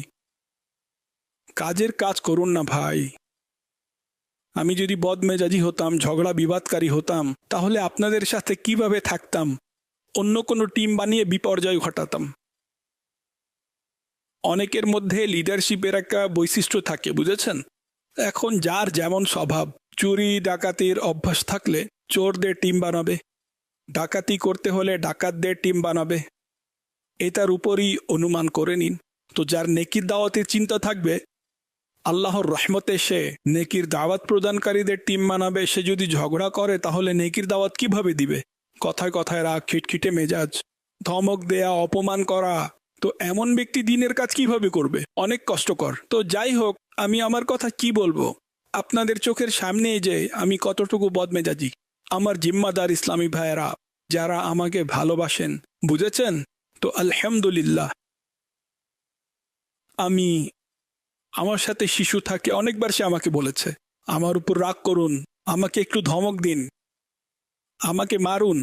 কাজের কাজ করুন না ভাই। আমি যদি বদমেজাজি হতাম, ঝগড়া বিবাদকারী হতাম, তাহলে আপনাদের সাথে কিভাবে থাকতাম? অন্য কোনো টিম বানিয়ে বিপর্যয় ঘটাতাম। অনেকের মধ্যে লিডারশিপের একটা বৈশিষ্ট্য থাকে, বুঝেছেন? এখন যার যেমন স্বভাব, চুরি ডাকাতির অভ্যাস থাকলে চোরদের টিম বানাবে, ডাকাতি করতে হলে ডাকাতদের টিম বানাবে। এটার উপরই অনুমান করে নিন। তো যার নেকির দাওয়াতের চিন্তা থাকবে, আল্লাহর রহমতে সে নেকির দাওয়াত প্রদানকারীদের টিম বানাবে। সে যদি ঝগড়া করে তাহলে নেকির দাওয়াত কিভাবে দিবে? কথায় কথায় রাগ, খিটখিটে মেজাজ, ধমক দেয়া, অপমান করা। তো এমন ব্যক্তি দিনের কাজ কিভাবে করবে? অনেক কষ্টকর। তো যাই হোক, আমি আমার কথা কি বলবো, আপনাদের চোখের সামনে যে আমি কতটুকু বদমেজাজি, আমার জিম্মাদার ইসলামী ভাইয়েরা যারা আমাকে ভালোবাসেন, বুঝেছেন তো? আলহামদুলিল্লাহ। আমার সাথে শিশু থাকে, অনেকবার সে আমাকে বলেছে আমার উপর রাগ করুন, আমাকে একটু ধমক দিন, আমাকে মারুন,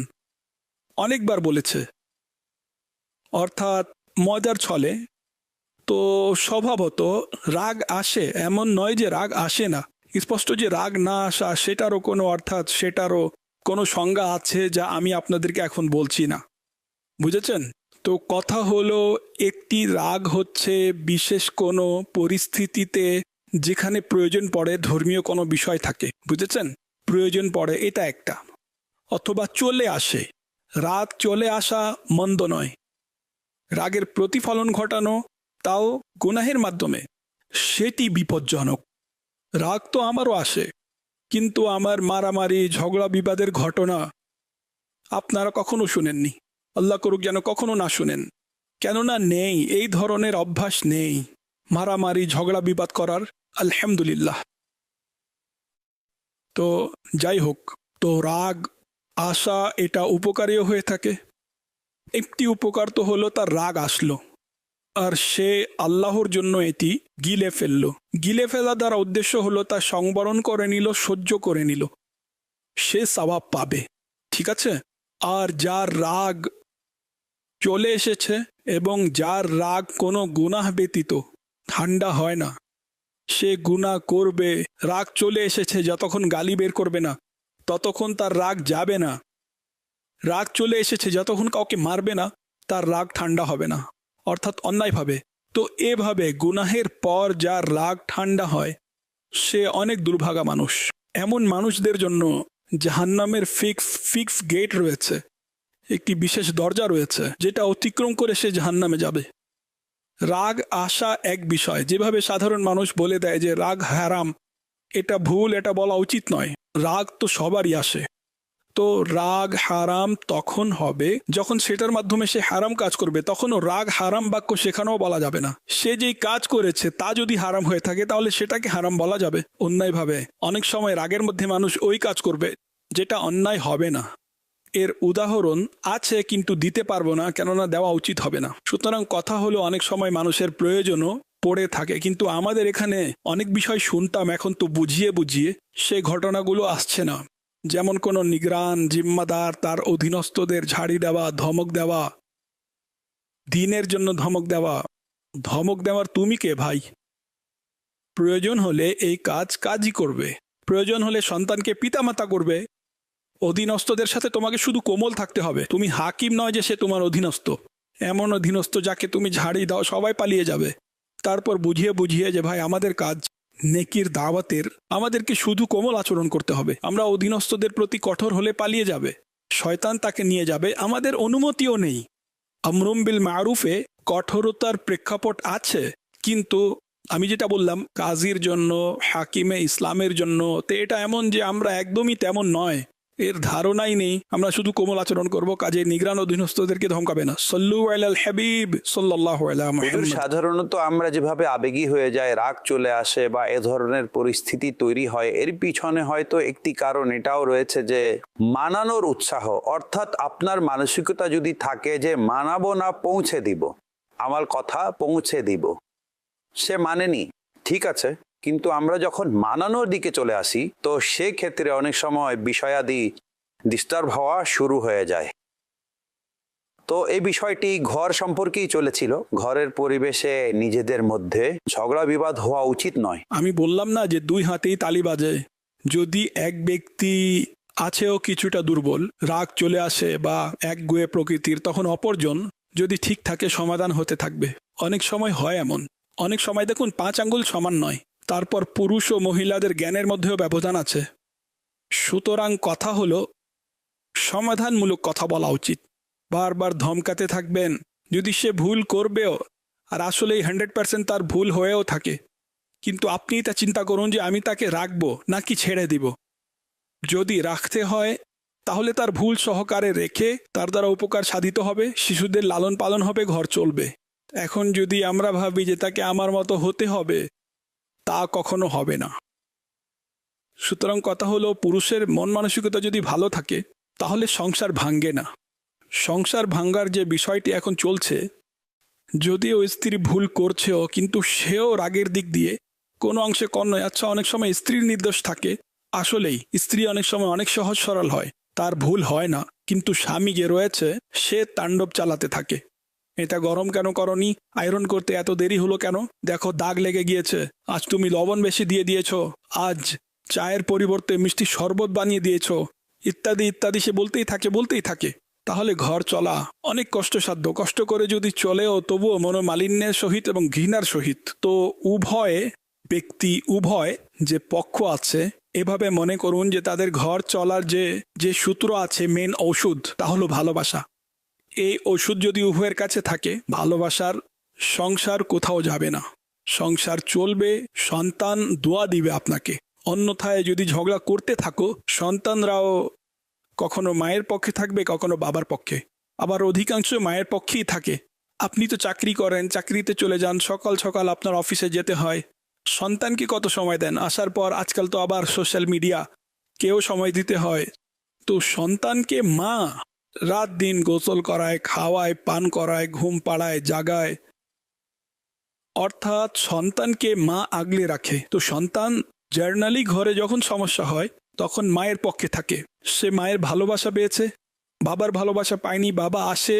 অনেকবার বলেছে। অর্থাৎ মজার ছলে। তো স্বভাবত রাগ আসে, এমন নয় যে রাগ আসে না। স্পষ্ট যে রাগ না আসা সেটারও কোনো সংজ্ঞা আছে যা আমি আপনাদেরকে এখন বলছি না, বুঝেছেন? তো কথা হলো, একটি রাগ হচ্ছে বিশেষ কোনো পরিস্থিতিতে যেখানে প্রয়োজন পড়ে, ধর্মীয় কোনো বিষয় থাকে, বুঝেছেন? প্রয়োজন পড়ে, এটা একটা। অথবা চলে আসে। রাগ চলে আসা মন্দ নয়, রাগের প্রতিফলন ঘটানো তাও গুনাহের মাধ্যমে, সেটি বিপজ্জনক। রাগ তো আমারও আসে, কিন্তু আমার মারামারি ঝগড়া বিবাদের ঘটনা আপনারা কখনো শুনেননি। আল্লাহ করুক যেন কখনো না শুনেন, কেননা নেই, এই ধরনের অভ্যাস নেই মারামারি ঝগড়া বিবাদ করার, আলহামদুলিল্লাহ। তো যাই হোক, তো রাগ আসা এটা উপকারীও হয়ে থাকে। একটি উপকার তো হলো তার রাগ আসলো আর সে আল্লাহর জন্য এটি গিলে ফেলল। গিলে ফেলা দ্বারা উদ্দেশ্য হলো তা সংবরণ করে নিল, সহ্য করে নিল, সে সওয়াব পাবে, ঠিক আছে। আর যার রাগ চলে এসেছে এবং যার রাগ কোনো গুনাহ ব্যতীত ঠান্ডা হয় না, সে গুনাহ করবে, রাগ চলে এসেছে, যতক্ষণ গালি বের করবে না ততক্ষণ তার রাগ যাবে না। রাগ চলে এসেছে, যতক্ষণ কাউকে মারবে না তার রাগ ঠান্ডা হবে না, অর্থাৎ অন্যায়ভাবে। তো এভাবে গুনাহের পর যার রাগ ঠান্ডা হয় সে অনেক দুর্ভাগা মানুষ। এমন মানুষদের জন্য জাহান্নামের ফিক্স গেট রয়েছে, একটি বিশেষ দরজা রয়েছে যেটা অতিক্রম করে সে জাহান্নামে যাবে। রাগ আসা এক বিষয়, যেভাবে সাধারণ মানুষ বলে দেয় যে রাগ হারাম, এটা ভুল, এটা বলা উচিত নয়। রাগ তো সবারই আসে। তো রাগ হারাম তখন হবে যখন সেটার মাধ্যমে সে হারাম কাজ করবে, তখনও রাগ হারাম বাক্য সেখানেও বলা যাবে না। সে যেই কাজ করেছে তা যদি হারাম হয়ে থাকে তাহলে সেটাকে হারাম বলা যাবে অন্যায়ভাবে। অনেক সময় রাগের মধ্যে মানুষ ওই কাজ করবে যেটা অন্যায় হবে না। এর উদাহরণ আছে কিন্তু দিতে পারবো না, কেননা দেওয়া উচিত হবে না। সুতরাং কথা হলো অনেক সময় মানুষের প্রয়োজনও পড়ে থাকে, কিন্তু আমাদের এখানে অনেক বিষয় শুনতাম, এখন তো বুঝিয়ে বুঝিয়ে সে ঘটনাগুলো আসছে না। যেমন কোনো নিগরান জিম্মাদার তার অধীনস্থদের ঝাড়ি দেওয়া, ধমক দেওয়া, দিনের জন্য ধমক দেওয়া। ধমক দেওয়ার তুমি কে ভাই? প্রয়োজন হলে এই কাজই করবে, প্রয়োজন হলে সন্তানকে পিতামাতা করবে। অধীনস্থদের সাথে তোমাকে শুধু কোমল থাকতে হবে। তুমি হাকিম নয় যে সে তোমার অধীনস্থ। এমন অধীনস্থ যাকে তুমি ঝাড়ি দাও সবাই পালিয়ে যাবে। তারপর বুঝিয়ে বুঝিয়ে যে ভাই আমাদের কাজ নেকির দাওয়াতের, আমাদেরকে শুধু কোমল আচরণ করতে হবে। আমরা অধীনস্থদের প্রতি কঠোর হলে পালিয়ে যাবে, শয়তান তাকে নিয়ে যাবে, আমাদের অনুমতিও নেই। আমরুম বিল মারুফে কঠোরতার প্রেক্ষাপট আছে, কিন্তু আমি যেটা বললাম কাজীর জন্য, হাকিমে ইসলামের জন্য, তো এটা এমন যে আমরা একদমই তেমন নয়, এর ধারণাই নেই। আমরা শুধু কোমল আচরণ করব, কাজে নিগরান অধীনস্থদেরকে ধমকাবে না। সল্লু আলাল হাবিব সাল্লাল্লাহু আলা মুহাম্মদ। সাধারণত আমরা যেভাবে আবেগী হয়ে যায়, রাগ চলে আসে বা এ ধরনের পরিস্থিতি তৈরি হয়, এর পিছনে হয়তো একটি কারণ এটাও রয়েছে যে মানানোর উৎসাহ। অর্থাৎ আপনার মানসিকতা যদি থাকে যে মানাবো না, পৌঁছে দিব, আমার কথা পৌঁছে দিব, সে মানেনি, ঠিক আছে, কিন্তু আমরা যখন মানানোর দিকে চলে আসি তো সেক্ষেত্রে অনেক সময় বিষয়াদি ডিস্টার্ব হওয়া শুরু হয়ে যায়। তো এই বিষয়টি ঘর সম্পর্কেই চলেছিল। ঘরের পরিবেশে নিজেদের মধ্যে ঝগড়া বিবাদ হওয়া উচিত নয়। আমি বললাম না যে দুই হাতেই তালি বাজে। যদি এক ব্যক্তি আছেও কিছুটা দুর্বল, রাগ চলে আসে বা একগুঁয়ে প্রকৃতির, তখন অপরজন যদি ঠিক থাকে সমাধান হতে থাকবে। অনেক সময় হয় এমন, অনেক সময় দেখুন 5 আঙ্গুল সমান নয়, তারপর পুরুষ ও মহিলাদের জ্ঞানের মধ্যেও ব্যবধান আছে। সুতরাং কথা হলো সমাধানমূলক কথা বলা উচিত। বারবার ধমকাতে থাকবেন, যদি সে ভুল করবেও আর আসলেই 100% তার ভুল হয়েও থাকে, কিন্তু আপনি তা চিন্তা করুন যে আমি তাকে রাখবো নাকি ছেড়ে দিব। যদি রাখতে হয় তাহলে তার ভুল সহকারে রেখে তার দ্বারা উপকার সাধিত হবে, শিশুদের লালন পালন হবে, ঘর চলবে। এখন যদি আমরা ভাবি যে তাকে আমার মতো হতে হবে, তা কখনো হবে না। সুতরাং কথা হলো পুরুষের মন মানসিকতা যদি ভালো থাকে তাহলে সংসার ভাঙ্গে না। সংসার ভাঙ্গার যে বিষয়টি এখন চলছে, যদিও স্ত্রী ভুল করছেও কিন্তু সেও রাগের দিক দিয়ে কোনো অংশে কম নয়। আচ্ছা, অনেক সময় স্ত্রীর নির্দোষ থাকে, আসলেই স্ত্রী অনেক সময় অনেক সহজ সরল হয়, তার ভুল হয় না, কিন্তু স্বামী যে রয়েছে সে তাণ্ডব চালাতে থাকে। এটা গরম কেন করনি, আয়রন করতে এত দেরি হলো কেন, দেখো দাগ লেগে গিয়েছে, আজ তুমি লবণ বেশি দিয়ে দিয়েছো, আজ চায়ের পরিবর্তে মিষ্টি শরবত বানিয়ে দিয়েছো, ইত্যাদি ইত্যাদি সে বলতেই থাকে। তাহলে ঘর চলা অনেক কষ্টসাধ্য। কষ্ট করে যদি চলেও তবুও মনোমালিন্যের সহিত এবং ঘৃণার সহিত। তো উভয় ব্যক্তি, উভয় যে পক্ষ আছে, এভাবে মনে করুন যে তাদের ঘর চলার যে সূত্র আছে, মেন ঔষধ, তা হলো ভালোবাসা। এই ওষুধ যদি উভয়ের কাছে থাকে, ভালোবাসার সংসার কোথাও যাবে না, সংসার চলবে, সন্তান দোয়া দিবে আপনাকে। অন্যথায় যদি ঝগড়া করতে থাকো, সন্তানরাও কখনো মায়ের পক্ষে থাকবে, কখনো বাবার পক্ষে, আবার অধিকাংশ মায়ের পক্ষেই থাকে। আপনি তো চাকরি করেন, চাকরিতে চলে যান, সকাল সকাল আপনার অফিসে যেতে হয়, সন্তানকে কত সময় দেন? আসার পর আজকাল তো আবার সোশ্যাল মিডিয়া, কেউ সময় দিতে হয়। তো সন্তানকে মা রাত দিন গোসল করায়, খাওয়ায়, পান করায়, ঘুম পাড়ায়, জাগায়, অর্থাৎ সন্তানকে মা আগলে রাখে। তো সন্তান জার্নালি ঘরে যখন সমস্যা হয় তখন মায়ের পক্ষে থাকে। সে মায়ের ভালোবাসা পেয়েছে, বাবার ভালোবাসা পায়নি। বাবা আসে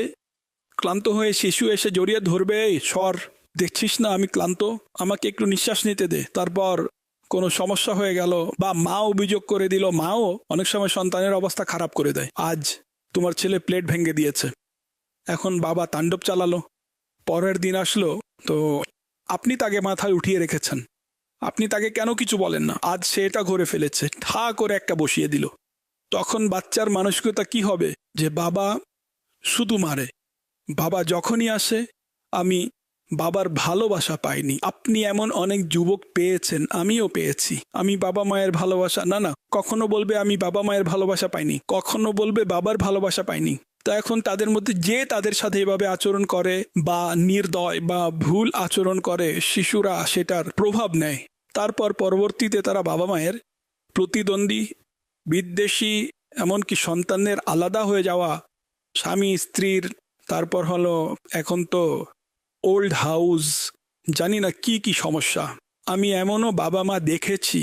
ক্লান্ত হয়ে, শিশু এসে জড়িয়ে ধরবে, এই সর, দেখছিস না আমি ক্লান্ত, আমাকে একটু নিঃশ্বাস নিতে দে। তারপর কোনো সমস্যা হয়ে গেল বা মা অভিযোগ করে দিল, মাও অনেক সময় সন্তানের অবস্থা খারাপ করে দেয়। আজ তোমার ছেলে প্লেট ভেঙে দিয়েছে, এখন বাবা তাণ্ডব চালালো, পরের দিন আসলো, তো আপনি তাকে মাথায় উঠিয়ে রেখেছেন, আপনি তাকে কেন কিছু বলেন না? আজ সে এটা করে ফেলেছে, ঠা করে একটা বসিয়ে দিল। তখন বাচ্চার মানসিকতা কি হবে? যে বাবা শুধু মারে, বাবা যখনই আসে আমি বাবার ভালোবাসা পাইনি। আপনি এমন অনেক যুবক পেয়েছেন, আমিও পেয়েছি। আমি বাবা মায়ের ভালোবাসা, না না, কখনো বলবে আমি বাবা মায়ের ভালোবাসা পাইনি, কখনো বলবে বাবার ভালোবাসা পাইনি। তো এখন তাদের মধ্যে যে তাদের সাথে এভাবে আচরণ করে বা নির্দয় বা ভুল আচরণ করে, শিশুরা সেটার প্রভাব নেয়। তারপর পরবর্তীতে তারা বাবা মায়ের প্রতিদ্বন্দ্বী, বিদ্বেষী, এমনকি সন্তানদের আলাদা হয়ে যাওয়া, স্বামী স্ত্রীর, তারপর হলো এখন তো ওল্ড হাউস, জানি না কি কি সমস্যা। আমি এমনও বাবা মা দেখেছি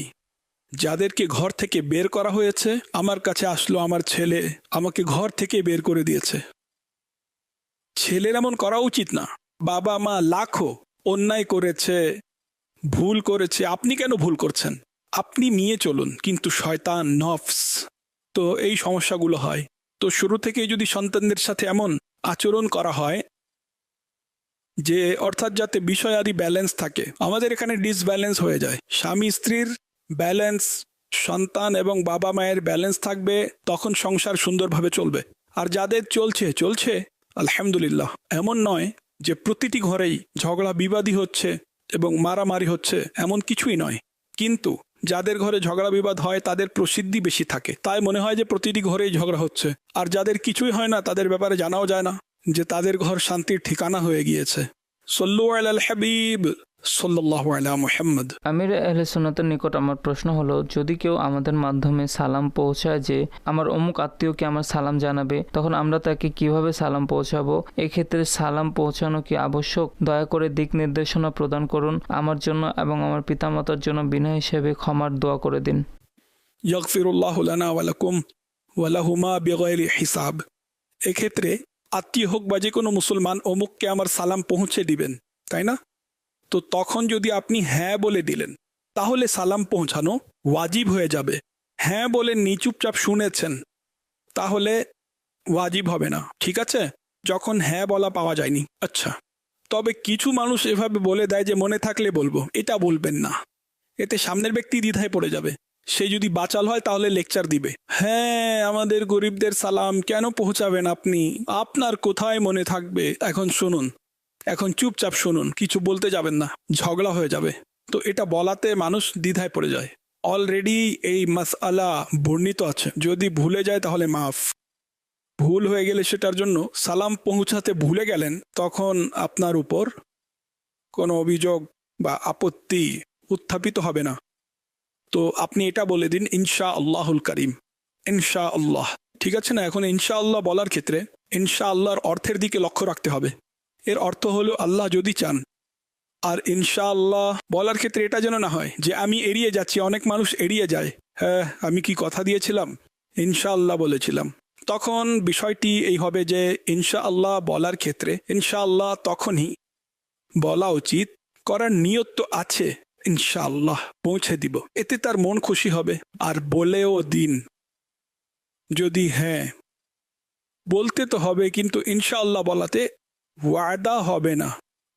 যাদেরকে ঘর থেকে বের করা হয়েছে, আমার কাছে আসলো আমার ছেলে, আমাকে ঘর থেকে বের করে দিয়েছে। ছেলের এমন করা উচিত না। বাবা মা লাখো অন্যায় করেছে, ভুল করেছে, আপনি কেন ভুল করছেন? আপনি নিয়ে চলুন, কিন্তু শয়তান নফস, তো এই সমস্যাগুলো হয়। তো শুরু থেকেই যদি সন্তানদের সাথে এমন আচরণ করা হয় যে অর্থাৎ যাতে বিষয়াদি ব্যালেন্স থাকে, আমাদের এখানে ডিসব্যালেন্স হয়ে যায়। স্বামী স্ত্রীর ব্যালেন্স, সন্তান এবং বাবা মায়ের ব্যালেন্স থাকবে, তখন সংসার সুন্দরভাবে চলবে। আর যাদের চলছে চলছে আলহামদুলিল্লাহ, এমন নয় যে প্রতিটি ঘরেই ঝগড়া বিবাদী হচ্ছে এবং মারামারি হচ্ছে, এমন কিছুই নয়। কিন্তু যাদের ঘরে ঝগড়া বিবাদ হয় তাদের প্রসিদ্ধি বেশি থাকে, তাই মনে হয় যে প্রতিটি ঘরেই ঝগড়া হচ্ছে। আর যাদের কিছুই হয় না তাদের ব্যাপারে জানাও যায় না যে তাদের ঘর শান্তির ঠিকানা হয়ে গিয়েছে। সল্লু আলাল হাবিব সাল্লাল্লাহু আলা মুহাম্মদ। আমির আহলে সুন্নাতের নিকট আমার প্রশ্ন হলো, যদি কেউ আমাদের মাধ্যমে সালাম পৌঁছায় যে আমার অমুক আত্মীয়কে আমার সালাম জানাবে, তখন আমরা তাকে কিভাবে সালাম পৌঁছাবো? এক্ষেত্রে সালাম পৌঁছানো কি আবশ্যক? দয়া করে দিক নির্দেশনা প্রদান করুন। আমার জন্য এবং আমার পিতামাতার জন্য বিনা হিসেবে ক্ষমার দোয়া করে দিন। ইয়াগফিরুল্লাহু লানা ওয়া লাকুম ওয়া লাহুমা বিগাইরি হিসাব। এক্ষেত্রে আত্মীয় হোক বা যে কোনো মুসলমান, অমুককে আমার সালাম পৌঁছে দিবেন, তাই না? তো তখন যদি আপনি হ্যাঁ বলে দিলেন, তাহলে সালাম পৌঁছানো ওয়াজিব হয়ে যাবে। হ্যাঁ বলেননি, চুপচাপ শুনেছেন, তাহলে ওয়াজিব হবে না, ঠিক আছে? যখন হ্যাঁ বলা পাওয়া যায়নি। আচ্ছা, তবে কিছু মানুষ এভাবে বলে দেয় যে মনে থাকলে বলবো, এটা বলবেন না, এতে সামনের ব্যক্তি দ্বিধায় পড়ে যাবে। সে যদি বাচাল হয় তাহলে লেকচার দিবে, হ্যাঁ আমাদের গরিবদের সালাম কেন পৌঁছাবেন আপনি, আপনার কোথায় মনে থাকবে। এখন শুনুন, এখন চুপচাপ শুনুন, কিছু বলতে যাবেন না, ঝগড়া হয়ে যাবে। তো এটা বলাতে মানুষ দ্বিধায় পড়ে যায়। অলরেডি এই মাসআলা বর্ণিত আছে, যদি ভুলে যায় তাহলে মাফ। ভুল হয়ে গেলে সেটার জন্য সালাম পৌঁছাতে ভুলে গেলেন, তখন আপনার উপর কোনো অভিযোগ বা আপত্তি উত্থাপিত হবে না। তো আপনি এটা বলে দিন, ইনশা আল্লাহুল করিম, ইনশা আল্লাহ, ঠিক আছে না? এখন ইনশা আল্লাহ বলার ক্ষেত্রে ইনশা আল্লাহর অর্থের দিকে লক্ষ্য রাখতে হবে। এর অর্থ হলো আল্লাহ যদি চান। আর ইনশা আল্লাহ বলার ক্ষেত্রে এটা যেন না হয় যে আমি এড়িয়ে যাচ্ছি। অনেক মানুষ এড়িয়ে যায়, হ্যাঁ আমি কি কথা দিয়েছিলাম, ইনশা আল্লাহ বলেছিলাম। তখন বিষয়টি এই হবে যে ইনশা আল্লাহ বলার ক্ষেত্রে ইনশা আল্লাহ তখনই বলা উচিত, করার নিয়ত তো আছে, ইনশা আল্লাহ পৌঁছে দিব, এতে তার মন খুশি হবে। আর বলেও দিন, যদি হ্যাঁ বলতে তো হবে, কিন্তু ইনশা আল্লাহ বলাতে ওয়াদা হবে না,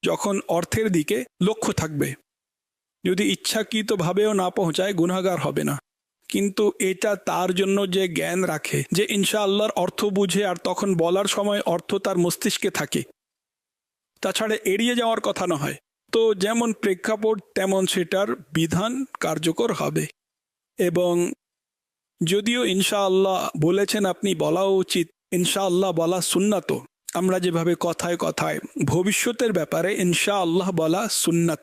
যখন অর্থের দিকে লক্ষ্য থাকবে। যদি ইচ্ছাকৃতভাবেও না পৌঁছায় গুনাহগার হবে না, কিন্তু এটা তার জন্য যে জ্ঞান রাখে, যে ইনশা আল্লাহর অর্থ বুঝে, আর তখন বলার সময় অর্থ তার মস্তিষ্কে থাকে, তাছাড়া এড়িয়ে যাওয়ার কথা নয়। তো যেমন প্রেক্ষাপট তেমন সেটার বিধান কার্যকর হবে। এবং যদিও ইনশাআল্লাহ বলেছেন আপনি বলাও উচিত, ইনশাআল্লাহ বলা সুন্নাত। আমরা যেভাবে কথায় কথায় ভবিষ্যতের ব্যাপারে ইনশাআল্লাহ বলা সুন্নাত,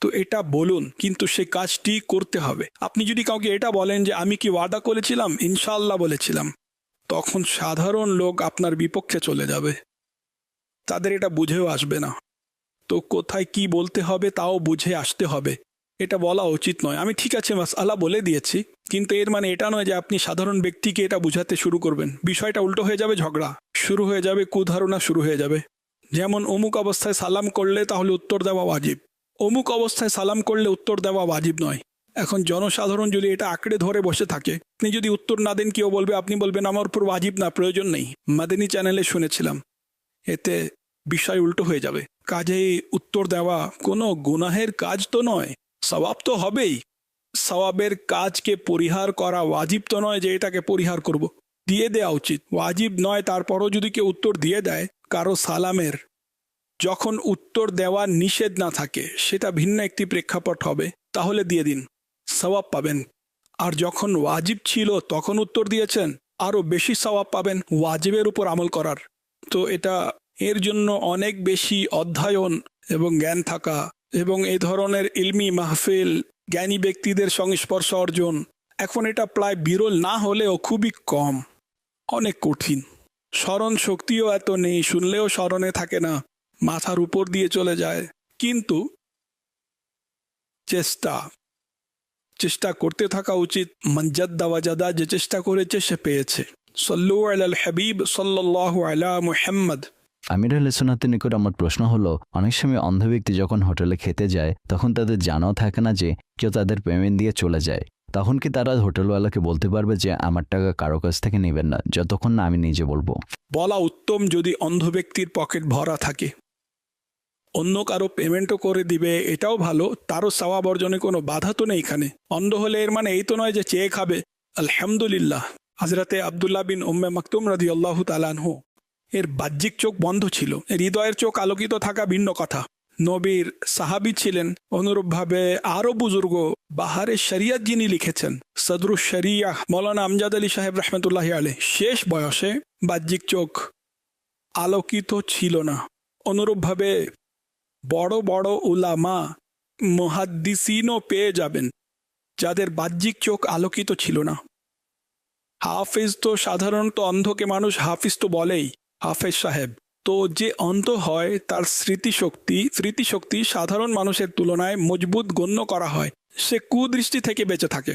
তো এটা বলুন, কিন্তু সে কাজটি করতে হবে। আপনি যদি কাউকে এটা বলেন যে আমি কি ওয়াদা করেছিলাম, ইনশাআল্লাহ বলেছিলাম, তখন সাধারণ লোক আপনার বিপক্ষে চলে যাবে, তাদের এটা বুঝেও আসবে না। তো কোথায় কি বলতে হবে তাও বুঝে আসতে হবে, এটা বলা উচিত নয়। আমি ঠিক আছে মাসআলা বলে দিয়েছি, কিন্তু এর মানে এটা নয় যে আপনি সাধারণ ব্যক্তিকে এটা বুঝাতে শুরু করবেন। বিষয়টা উল্টো হয়ে যাবে, ঝগড়া শুরু হয়ে যাবে, কুধারণা শুরু হয়ে যাবে। যেমন অমুক অবস্থায় সালাম করলে তাহলে উত্তর দেওয়া ওয়াজিব, অমুক অবস্থায় সালাম করলে উত্তর দেওয়া ওয়াজিব নয়। এখন জনসাধারণ যদি এটা আঁকড়ে ধরে বসে থাকে, আপনি যদি উত্তর না দেন কেউ বলবে, আপনি বলবেন আমার উপর ওয়াজিব না, প্রয়োজন নেই। মাদানী চ্যানেলে শুনেছিলাম, এতে বিষয় উল্টো হয়ে যাবে। কাজেই উত্তর দেওয়া কোনো গুনাহের কাজ তো নয়, সওয়াব তো হবেই। সওয়াবের কাজকে পরিহার করা ওয়াজিব তো নয় যে এটাকে পরিহার করব, দিয়ে দেওয়া উচিত। ওয়াজিব নয়, তারপরও যদি কেউ উত্তর দিয়ে দেয় কারো সালামের, যখন উত্তর দেওয়া নিষেধ না থাকে, সেটা ভিন্ন একটি প্রেক্ষাপট হবে, তাহলে দিয়ে দিন, সওয়াব পাবেন। আর যখন ওয়াজিব ছিল তখন উত্তর দিয়েছেন, আরও বেশি সওয়াব পাবেন ওয়াজিবের উপর আমল করার। তো এটা এর জন্য অনেক বেশি অধ্যয়ন এবং জ্ঞান থাকা, এবং এই ধরনের ইলমি মাহফিল, জ্ঞানী ব্যক্তিদের সংস্পর্শ অর্জন, এখন এটা প্রায় বিরল না হলেও খুবই কম, অনেক কঠিন। স্মরণ শক্তিও এত নেই, শুনলেও স্মরণে থাকে না, মাথার উপর দিয়ে চলে যায়। কিন্তু চেষ্টা করতে থাকা উচিত। মনজাদ্দা ওয়াজাদা, যে চেষ্টা করেছে সে পেয়েছে। সল্লু আলাল হাবিব সাল্লাল্লাহু আলা মুহাম্মদ। আমির আহলে সুন্নাতের নিকট আমার প্রশ্ন হলো, অনেক সময় অন্ধ ব্যক্তি যখন হোটেলে খেতে যায় তখন তাদের জানাও থাকে না যে কেউ তাদের পেমেন্ট দিয়ে চলে যায়, তখন কি তারা হোটেলওয়ালাকে বলতে পারবে যে আমার টাকা কারো কাছ থেকে নেবেন না যতক্ষণ না আমি নিজে বলবো? বলা উত্তম যদি অন্ধ ব্যক্তির পকেট ভরা থাকে। অন্য কারো পেমেন্টও করে দিবে, এটাও ভালো, তারও সওয়াব অর্জনে কোনো বাধা তো নেই এখানে। অন্ধ হলে এর মানে এই তো নয় যে চেয়ে খাবে। আলহামদুলিল্লাহ, হযরতে আব্দুল্লাহ বিন উম্মে মাকতুম রাদিয়াল্লাহু তাআলা আনহু, এর বাহ্যিক চোখ বন্ধ ছিল, হৃদয়ের চোখ আলোকিত থাকা ভিন্ন কথা। নবীর সাহাবী ছিলেন। অনুরূপভাবে আরও বুজুর্গ বাহারে শরিয়ত যিনি লিখেছেন, সদরুশ শরিয়াহ মৌলানা আমজাদ আলী সাহেব রহমতুল্লাহ আলাইহ, শেষ বয়সে বাহ্যিক চোখ আলোকিত ছিল না। অনুরূপভাবে বড় বড় উলামা মুহাদ্দিসিনও পেয়ে যাবেন যাদের বাহ্যিক চোখ আলোকিত ছিল না। হাফিজ তো সাধারণত অন্ধকে মানুষ হাফিজ তো বলেই, হাফেজ সাহেব। তো যে অন্ধ হয় তার স্মৃতিশক্তি সাধারণ মানুষের তুলনায় মজবুত গণ্য করা হয়। সে কুদৃষ্টি থেকে বেঁচে থাকে,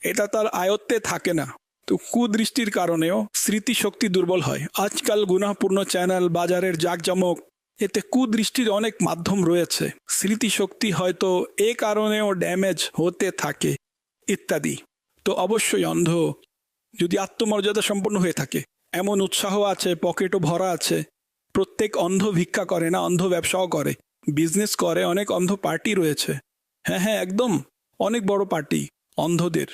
এটা তার আয়ত্তে থাকে না। তো কুদৃষ্টির কারণেও স্মৃতিশক্তি দুর্বল হয়। আজকাল গুনাহপূর্ণ চ্যানেল, বাজারের জাঁকজমক, এতে কুদৃষ্টির অনেক মাধ্যম রয়েছে। স্মৃতিশক্তি হয়তো এ কারণেও ড্যামেজ হতে থাকে ইত্যাদি। তো অবশ্যই অন্ধ যদি আত্মমর্যাদা সম্পন্ন হয়ে থাকে, এমন উৎসাহ আছে, পকেটও ভরা আছে। প্রত্যেক অন্ধ ভিক্ষা করে না, অন্ধ ব্যবসাও করে, বিজনেস করে। অনেক অন্ধ পার্টি রয়েছে, হ্যাঁ একদম অনেক বড় পার্টি অন্ধদের।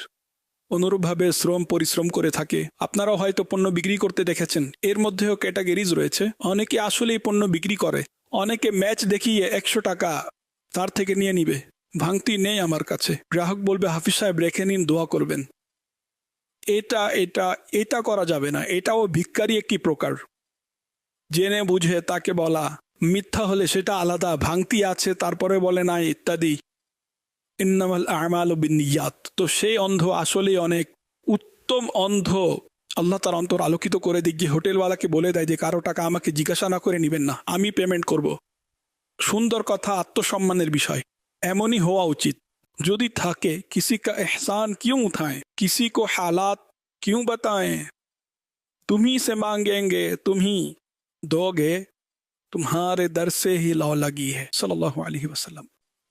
অনুরূপভাবে পরিশ্রম করে থাকে। আপনারাও হয়তো পণ্য বিক্রি করতে দেখেছেন, এর মধ্যেও ক্যাটাগরিজ রয়েছে। অনেকে আসলেই পণ্য বিক্রি করে, অনেকে ম্যাচ দেখিয়ে 100 টাকা তার থেকে নিয়ে নিবে। ভাঙতি নেই আমার কাছে, গ্রাহক বলবে হাফিজ সাহেব রেখে নিন, দোয়া করবেন। এটা করা যাবে না, এটাও ভিক্ষারি একটি প্রকার। জেনে বুঝে তাকে বলা, মিথ্যা হলে সেটা আলাদা, ভাঙতি আছে তারপরে বলে নাই ইত্যাদি। ইন্নামাল আমালু বিন্নিয়াত। তো সেই অন্ধ আসলেই অনেক উত্তম অন্ধ। আল্লাহ তার অন্তর আলোকিত করে দিক, যে হোটেলওয়ালাকে বলে দেয় যে কারো টাকা আমাকে জিজ্ঞাসা না করে নেবেন না, আমি পেমেন্ট করব। সুন্দর কথা, আত্মসম্মানের বিষয়, এমনই হওয়া উচিত। যদি থাকে কিসি কা এহসান কিউं उठाएं, किसी को हालात क्यों बताएं, तुम्ही से मांगेंगे तुम्ही दोगे, तुम्हारे दर से ही लौ लगी है सल्लल्लाहु अलैहि वसल्लम।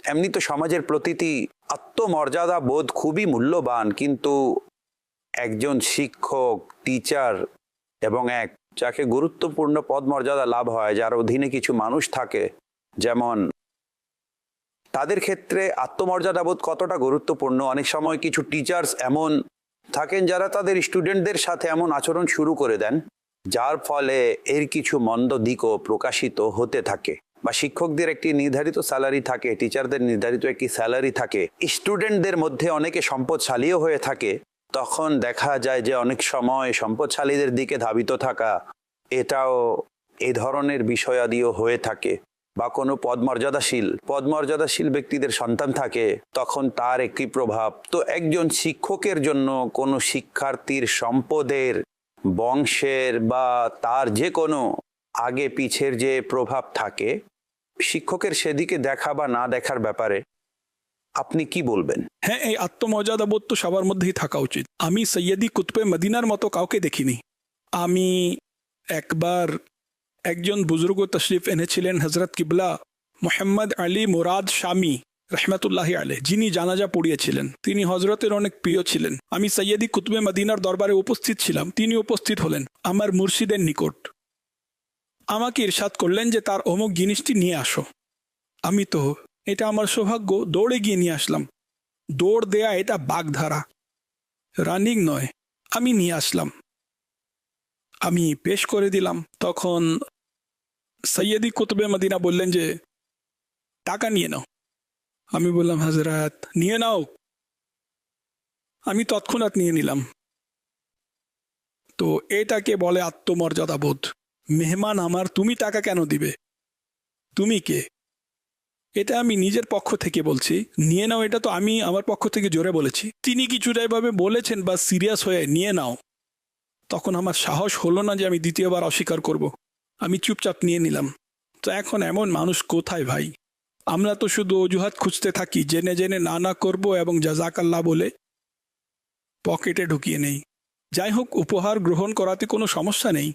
এমনি তো সমাজের প্রতিটি আত্মমর্যাদা বোধ খুবই মূল্যবান, কিন্তু একজন শিক্ষক, টিচার এবং যাকে গুরুত্বপূর্ণ পদ মর্যাদা লাভ হয়, যার অধীনে কিছু মানুষ থাকে, যেমন তাদের ক্ষেত্রে আত্মমর্যাদা বোধ কতটা গুরুত্বপূর্ণ। অনেক সময় কিছু টিচার্স এমন থাকেন যারা তাদের স্টুডেন্টদের সাথে এমন আচরণ শুরু করে দেন, যার ফলে এর কিছু মন্দ দিকও প্রকাশিত হতে থাকে। বা শিক্ষকদের একটি নির্ধারিত স্যালারি থাকে, টিচারদের নির্ধারিত একটি স্যালারি থাকে, স্টুডেন্টদের মধ্যে অনেকে সম্পদশালীও হয়ে থাকে, তখন দেখা যায় যে অনেক সময় সম্পদশালীদের দিকে ধাবিত থাকা এটাও এই ধরনের বিষয়াদিও হয়ে থাকে। বা কোনো পদমর্যাদাশীল ব্যক্তিদের সন্তান থাকে, তখন তার একটি প্রভাব। তো একজন শিক্ষকের জন্য কোনো শিক্ষার্থীর সম্পদের, বংশের বা তার যে কোনো আগে পিছের যে প্রভাব থাকে, শিক্ষকের সেদিকে দেখা বা না দেখার ব্যাপারে আপনি কি বলবেন? হ্যাঁ, এই আত্মমর্যাদা বোধ তো সবার মধ্যেই থাকা উচিত। আমি সৈয়দি কুতুবে মদিনার মতো কাউকে দেখিনি। আমি একবার একজন বুজুর্গ তশরিফ এনেছিলেন, হজরত কিবলা মোহাম্মদ আলী মুরাদ শামি রহমতুল্লাহি আলাইহ, যিনি জানাজা পড়িয়েছিলেন। তিনি হজরতের অনেক প্রিয় ছিলেন। আমি সৈয়দি কুতুবে মদিনার দরবারে উপস্থিত ছিলাম, তিনি উপস্থিত হলেন আমার মুর্শিদের নিকট। আমাকে ইরশাদ করলেন যে তার অমুক জিনিসটি নিয়ে আসো। আমি তো, এটা আমার সৌভাগ্য, দৌড়ে গিয়ে নিয়ে আসলাম। দৌড় দেয়া এটা বাগধারা, রানিং নয়। আমি নিয়ে আসলাম, আমি পেশ করে দিলাম। তখন সৈয়দি কুতুবে মদিনা বললেন যে টাকা নিয়ে নাও। আমি বললাম হযরত নিয়ে নাও। আমি তৎক্ষণাৎ নিয়ে নিলাম। তো এটাকে বলে আত্মমর্যাদা বোধ। মেহমান আমার, তুমি টাকা কেন দিবে? তুমি কে? এটা আমি নিজের পক্ষ থেকে বলছি, নিয়ে নাও। এটা তো আমি আমার পক্ষ থেকে জোরে বলেছি। তিনি কিছুটা এভাবে বলেছেন বা সিরিয়াস হয়ে নিয়ে নাও। তখন আমার সাহস হলো না যে আমি দ্বিতীয়বার অস্বীকার করব। আমি চুপচাপ নিয়ে নিলাম। তো এখন এমন মানুষ কোথায় ভাই? আমরা তো শুধু অজুহাত খুঁজতে থাকি, জেনে জেনে না করব এবং জাযাকাল্লাহ বলে পকেটে ঢুকিয়ে নেই। যাই হোক, উপহার গ্রহণ করাতে কোনো সমস্যা নেই।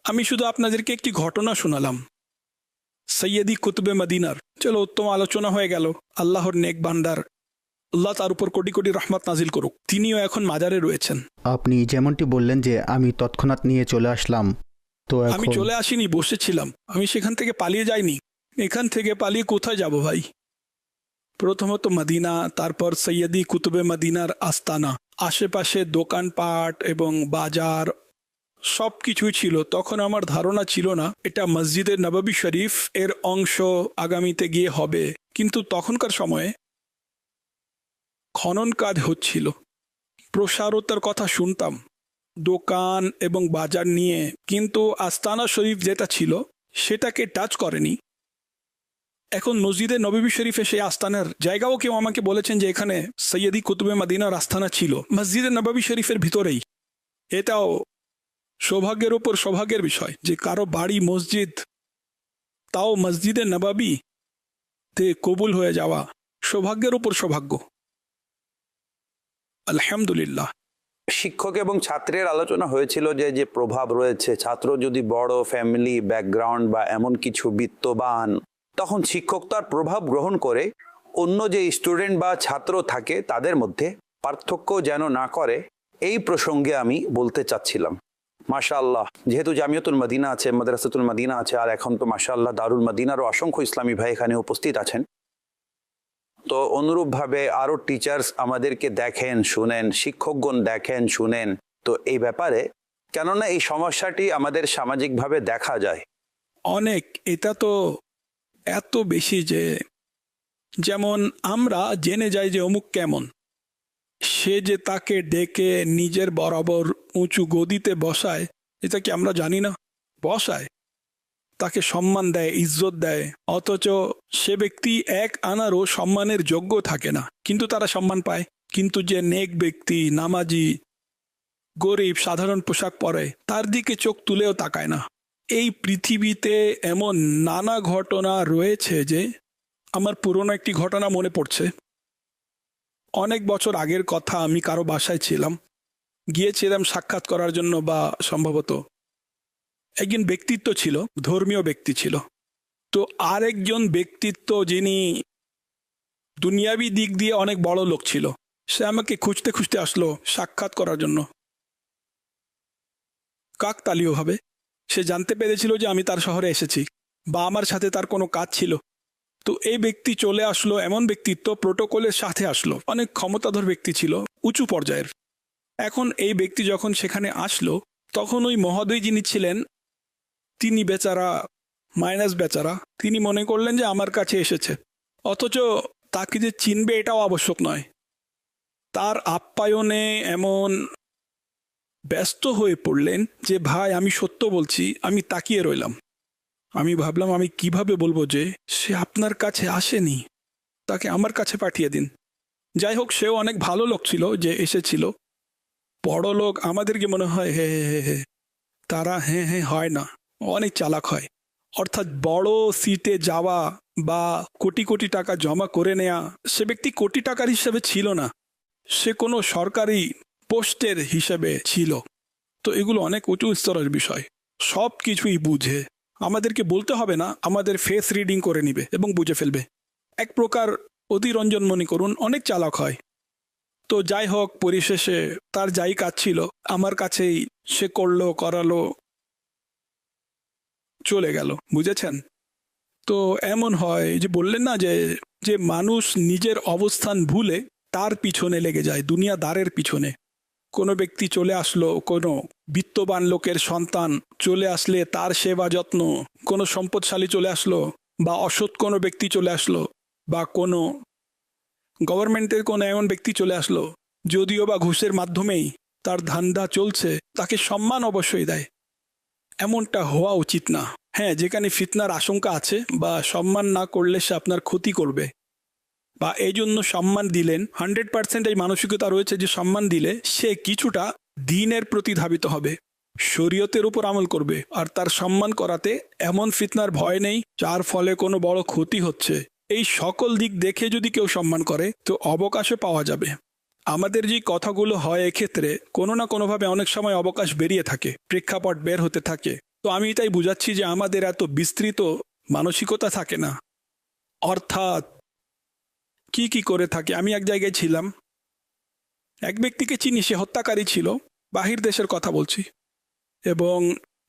আমি শুধু আপনাদেরকে একটি ঘটনা শোনালাম সৈয়দি কুতুবে মদিনার। চলো, উত্তম আলোচনা হয়ে গেল। আল্লাহর নেক বান্দার, আল্লাহ তার উপর কোটি কোটি রহমত নাজিল করুক, তিনিও এখন মাজারে রয়েছেন। আপনি যেমনটি বললেন যে আমি তৎক্ষণাৎ নিয়ে চলে আসলাম, তো আমি চলে আসিনি, বসেছিলাম। আমি সেখান থেকে পালিয়ে যাইনি। এখান থেকে পালিয়ে কোথায় যাব ভাই? প্রথমত মদিনা, তারপর সৈয়দি কুতুবে মদিনার আস্তানা, আশেপাশে দোকানপাট এবং বাজার সব কিছুই ছিল। তখন আমার ধারণা ছিল না এটা মসজিদে নববী শরীফ এর অংশ, আগামীতে গিয়ে হবে। কিন্তু তখনকার সময়ে খনন কাজ হচ্ছিল, প্রসারতার কথা শুনতাম দোকান এবং বাজার নিয়ে, কিন্তু আস্তানা শরীফ যেটা ছিল সেটাকে টাচ করেনি। এখন মসজিদে নববী শরীফে সেই আস্তানার জায়গাও কেউ আমাকে বলেছেন যে এখানে সৈয়দি কুতুবে মদিনার আস্তানা ছিল মসজিদে নববী শরীফের ভিতরেই। এটাও সৌভাগ্যের উপর সৌভাগ্যের বিষয় যে কারো বাড়ি মসজিদ, তাও মসজিদে নববী তে কবুল হয়ে যাওয়া, সৌভাগ্যের উপর সৌভাগ্য। আলহামদুলিল্লাহ। শিক্ষক এবং ছাত্রের আলোচনা হয়েছিল যে যে প্রভাব রয়েছে, ছাত্র যদি বড় ফ্যামিলি ব্যাকগ্রাউন্ড বা এমন কিছু বিত্তবান, তখন শিক্ষক তার প্রভাব গ্রহণ করে অন্য যে স্টুডেন্ট বা ছাত্র থাকে তাদের মধ্যে পার্থক্য যেন না করে। এই প্রসঙ্গে আমি বলতে চাচ্ছিলাম, মাশাআল্লাহ, যেহেতু জামিয়াতুল মদিনা আছে, মাদ্রাসাতুল মদিনা আছে, আর এখন তো মাশাআল্লাহ দারুল মদিনারও অসংখ্য ইসলামী ভাই এখানে উপস্থিত আছেন। তো অনুরূপভাবে আরও টিচার্স আমাদেরকে দেখেন, শুনেন, শিক্ষকগণ দেখেন, শুনেন। তো এই ব্যাপারে, কেননা এই সমস্যাটি আমাদের সামাজিকভাবে দেখা যায় অনেক। এটা তো এত বেশি যে, যেমন আমরা জেনে যাই যে অমুক কেমন, সে যে তাকে ডেকে নিজের বরাবর উঁচু গদিতে বসায়, এটা কি আমরা জানি না? বসায়, তাকে সম্মান দেয়, ইজ্জত দেয়, অথচ সে ব্যক্তি এক আনারও সম্মানের যোগ্য থাকে না, কিন্তু তারা সম্মান পায়। কিন্তু যে নেক ব্যক্তি, নামাজি, গরিব, সাধারণ পোশাক পরে, তার দিকে চোখ তুলেও তাকায় না। এই পৃথিবীতে এমন নানা ঘটনা রয়েছে যে আমার পুরনো একটি ঘটনা মনে পড়ছে। অনেক বছর আগের কথা, আমি কারো বাসায় ছিলাম, গিয়েছিলাম সাক্ষাৎ করার জন্য, বা সম্ভবত একজন ব্যক্তিত্ব ছিল, ধর্মীয় ব্যক্তি ছিল। তো আরেকজন ব্যক্তিত্ব যিনি দুনিয়াবি দিক দিয়ে অনেক বড় লোক ছিল, সে আমাকে খুঁজতে খুঁজতে আসলো সাক্ষাৎ করার জন্য। কাকতালীয়ভাবে সে জানতে পেরেছিল যে আমি তার শহরে এসেছি বা আমার সাথে তার কোনো কাজ ছিল। তো এই ব্যক্তি চলে আসলো, এমন ব্যক্তিত্ব প্রোটোকলের সাথে আসলো, অনেক ক্ষমতাধর ব্যক্তি ছিল, উঁচু পর্যায়ের। এখন এই ব্যক্তি যখন সেখানে আসলো, তখন ওই মহোদয় যিনি ছিলেন, তিনি বেচারা মাইনাস বেচারা, তিনি মনে করলেন যে আমার কাছে এসেছে, অথচ তাকে যে চিনবে এটাও আবশ্যক নয়। তার আপ্যায়নে এমন ব্যস্ত হয়ে পড়লেন যে ভাই আমি সত্য বলছি, আমি তাকিয়ে রইলাম। আমি ভাবলাম আমি কিভাবে বলবো যে সে আপনার কাছে আসেনি, তাকে আমার কাছে পাঠিয়ে দিন। যাই হোক, সেও অনেক ভালো লোক ছিল যে এসেছিল। বড় লোক আমাদেরকে মনে হয় হে হে হে, তারা হ্যাঁ হ্যাঁ হয় না, অনেক চালাক হয়। অর্থাৎ বড় সিটে যাওয়া বা কোটি কোটি টাকা জমা করে নেয়া, সে ব্যক্তি কোটি টাকার হিসেবে ছিল না, সে কোনো সরকারি পোস্টের হিসেবে ছিল। তো এগুলো অনেক উঁচু স্তরের বিষয়, সব কিছুই বুঝে। আমাদেরকে বলতে হবে না, আমাদের ফেস রিডিং করে নিবে এবং বুঝে ফেলবে। এক প্রকার অতিরঞ্জন মনে করুন, অনেক চালাক হয়। তো যাই হোক, পরিশেষে তার যাই কাজ ছিল আমার কাছেই সে করলো, করালো, চলে গেল। বুঝেছেন? তো এমন হয় যে বললেন না যে যে মানুষ নিজের অবস্থান ভুলে তার পিছনে লেগে যায়, দুনিয়াদারের পিছনে। কোনো ব্যক্তি চলে আসলো, কোনো বিত্তবান লোকের সন্তান চলে আসলে তার সেবা যত্ন, কোনো সম্পদশালী চলে আসলো বা অসৎ কোনো ব্যক্তি চলে আসলো বা কোনো গভর্নমেন্টের কোনো এমন ব্যক্তি চলে আসলো, যদিও বা ঘুষের মাধ্যমেই তার ধান্দা চলছে, তাকে সম্মান অবশ্যই দেয়। এমনটা হওয়া উচিত না। হ্যাঁ, যেখানে ফিতনার আশঙ্কা আছে বা সম্মান না করলে সে আপনার ক্ষতি করবে বা এই জন্য সম্মান দিলেন, 100% এই মানসিকতা রয়েছে যে সম্মান দিলে সে কিছুটা দ্বীনের প্রতি ধাবিত হবে, শরীয়তের উপর আমল করবে, আর তার সম্মান করাতে এমন ফিতনার ভয় নেই যার ফলে কোনো বড় ক্ষতি হচ্ছে। এই সকল দিক দেখে যদি কেউ সম্মান করে তো অবকাশে পাওয়া যাবে। আমাদের যে কথাগুলো হয় এক্ষেত্রে কোনো না কোনোভাবে অনেক সময় অবকাশ বেরিয়ে থাকে, প্রেক্ষাপট বের হতে থাকে। তো আমি তাই বুঝাচ্ছি যে আমাদের এত বিস্তৃত মানসিকতা থাকে না। অর্থাৎ কি কি করে থাকে, আমি এক জায়গায় ছিলাম, এক ব্যক্তিকে চিনি, সে হত্যাকারী ছিল, বাহির দেশের কথা বলছি, এবং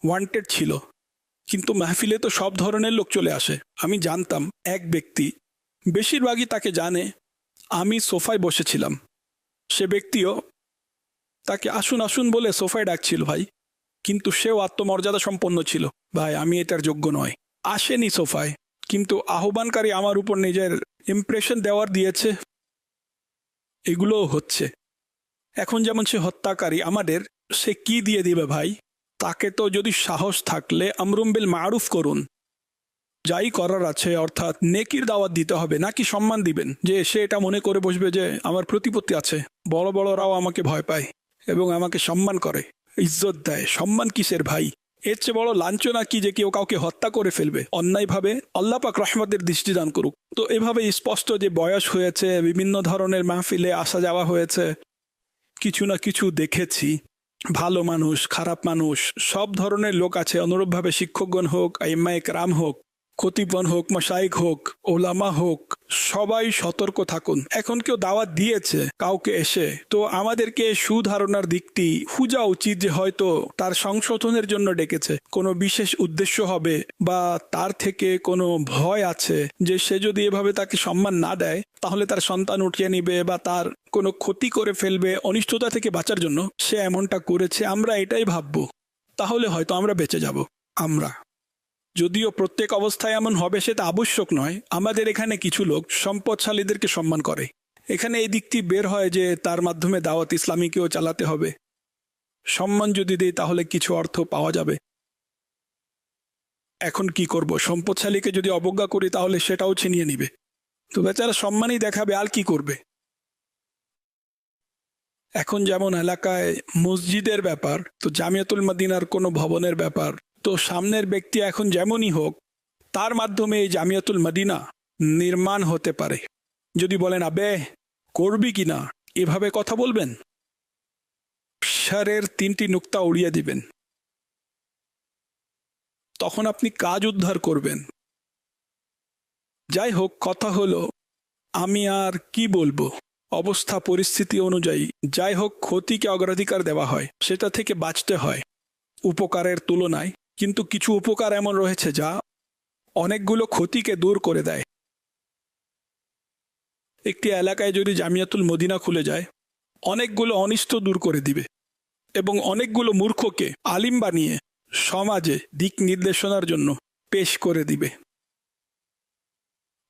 ওয়ান্টেড ছিল। কিন্তু মাহফিলে তো সব ধরনের লোক চলে আসে। আমি জানতাম এক ব্যক্তি, বেশিরভাগই তাকে জানে, আমি সোফায় বসেছিলাম, সে ব্যক্তিও তাকে আসুন আসুন বলে সোফায় ডাকছিল ভাই, কিন্তু সেও আত্মমর্যাদা সম্পন্ন ছিল, ভাই আমি এটার যোগ্য নয়, আসেনি সোফায়, কিন্তু আহ্বানকারী আমার উপর নিজের ইমপ্রেশন দেওয়ার দিয়েছে। এগুলোও হচ্ছে। এখন যেমন সে হত্যাকারী আমাদের, সে কি দিয়ে দিবে ভাই? তাকে তো যদি সাহস থাকলে আমরুম বিল মারুফ করুন, যাই করার আছে, অর্থাৎ নেকির দাওয়াত দিতে হবে, নাকি সম্মান দিবেন যে সে এটা মনে করে বসবে যে আমার প্রতিপত্তি আছে, বড় বড়রাও আমাকে ভয় পায় এবং আমাকে সম্মান করে, ইজ্জত দেয়। সম্মান কিসের ভাই? এর চেয়ে বড় লাঞ্ছনা কি যে কেউ কাউকে হত্যা করে ফেলবে অন্যায়ভাবে? আল্লাহ পাক রহমতের দৃষ্টিদান করুক। তো এভাবে স্পষ্ট যে বয়স হয়েছে, বিভিন্ন ধরনের মাহফিলে আসা যাওয়া হয়েছে, কিছু না কিছু দেখেছি। ভালো মানুষ, খারাপ মানুষ, সব ধরনের লোক আছে। অনুরূপভাবে শিক্ষকগণ হোক, আইম্মায়ে কেরাম হোক, খতিবগণ হোক, মাশায়েখ হোক, ওলামা হোক, সবাই সতর্ক থাকুন। এখন কেউ দাওয়াত দিয়েছে কাউকে এসে, তো আমাদেরকে সুধারণার দিকটি খুঁজা উচিত যে হয়তো তার সংশোধনের জন্য ডেকেছে, কোনো বিশেষ উদ্দেশ্য হবে বা তার থেকে কোনো ভয় আছে যে সে যদি এভাবে তাকে সম্মান না দেয় তাহলে তার সন্তান উঠিয়ে নিবে বা তার কোনো ক্ষতি করে ফেলবে, অনিষ্টতা থেকে বাঁচার জন্য সে এমনটা করেছে। আমরা এটাই ভাববো, তাহলে হয়তো আমরা বেঁচে যাব। আমরা, যদিও প্রত্যেক অবস্থায় এমন হবে সেটা আবশ্যক নয়। আমাদের এখানে কিছু লোক সম্পদশালীদেরকে সম্মান করে, এখানে এই দিকটি বের হয় যে তার মাধ্যমে দাওয়াত ইসলামীকেও চালাতে হবে। সম্মান যদি দেই তাহলে কিছু অর্থ পাওয়া যাবে। এখন কি করব? সম্পদশালীকে যদি অবজ্ঞা করি তাহলে সেটাও ছিনিয়ে নিবে, তো বেচারা সম্মানই দেখাবে, আর কি করবে? এখন যেমন এলাকায় মসজিদের ব্যাপার, তো জামিয়াতুল মদিনার কোনো ভবনের ব্যাপার, তো সামনের ব্যক্তি এখন যেমনই হোক তার মাধ্যমে এই জামিয়াতুল মদিনা নির্মাণ হতে পারে। যদি বলেন আবে করবি কি না, এভাবে কথা বলবেন, শারের 3টি নুক্তা উড়িয়ে দিবেন, তখন আপনি কাজ উদ্ধার করবেন। যাই হোক, কথা হলো আমি আর কি বলবো, অবস্থা পরিস্থিতি অনুযায়ী যাই হোক ক্ষতিকে অগ্রাধিকার দেওয়া হয়, সেটা থেকে বাঁচতে হয় উপকারের তুলনায়। কিন্তু কিছু উপকার এমন রয়েছে যা অনেকগুলো ক্ষতিকে দূর করে দেয়। একটি এলাকায় যদি জামিয়াতুল মদিনা খুলে যায়, অনেকগুলো অনিষ্ট দূর করে দিবে এবং অনেকগুলো মূর্খকে আলিম বানিয়ে সমাজে দিক নির্দেশনার জন্য পেশ করে দিবে।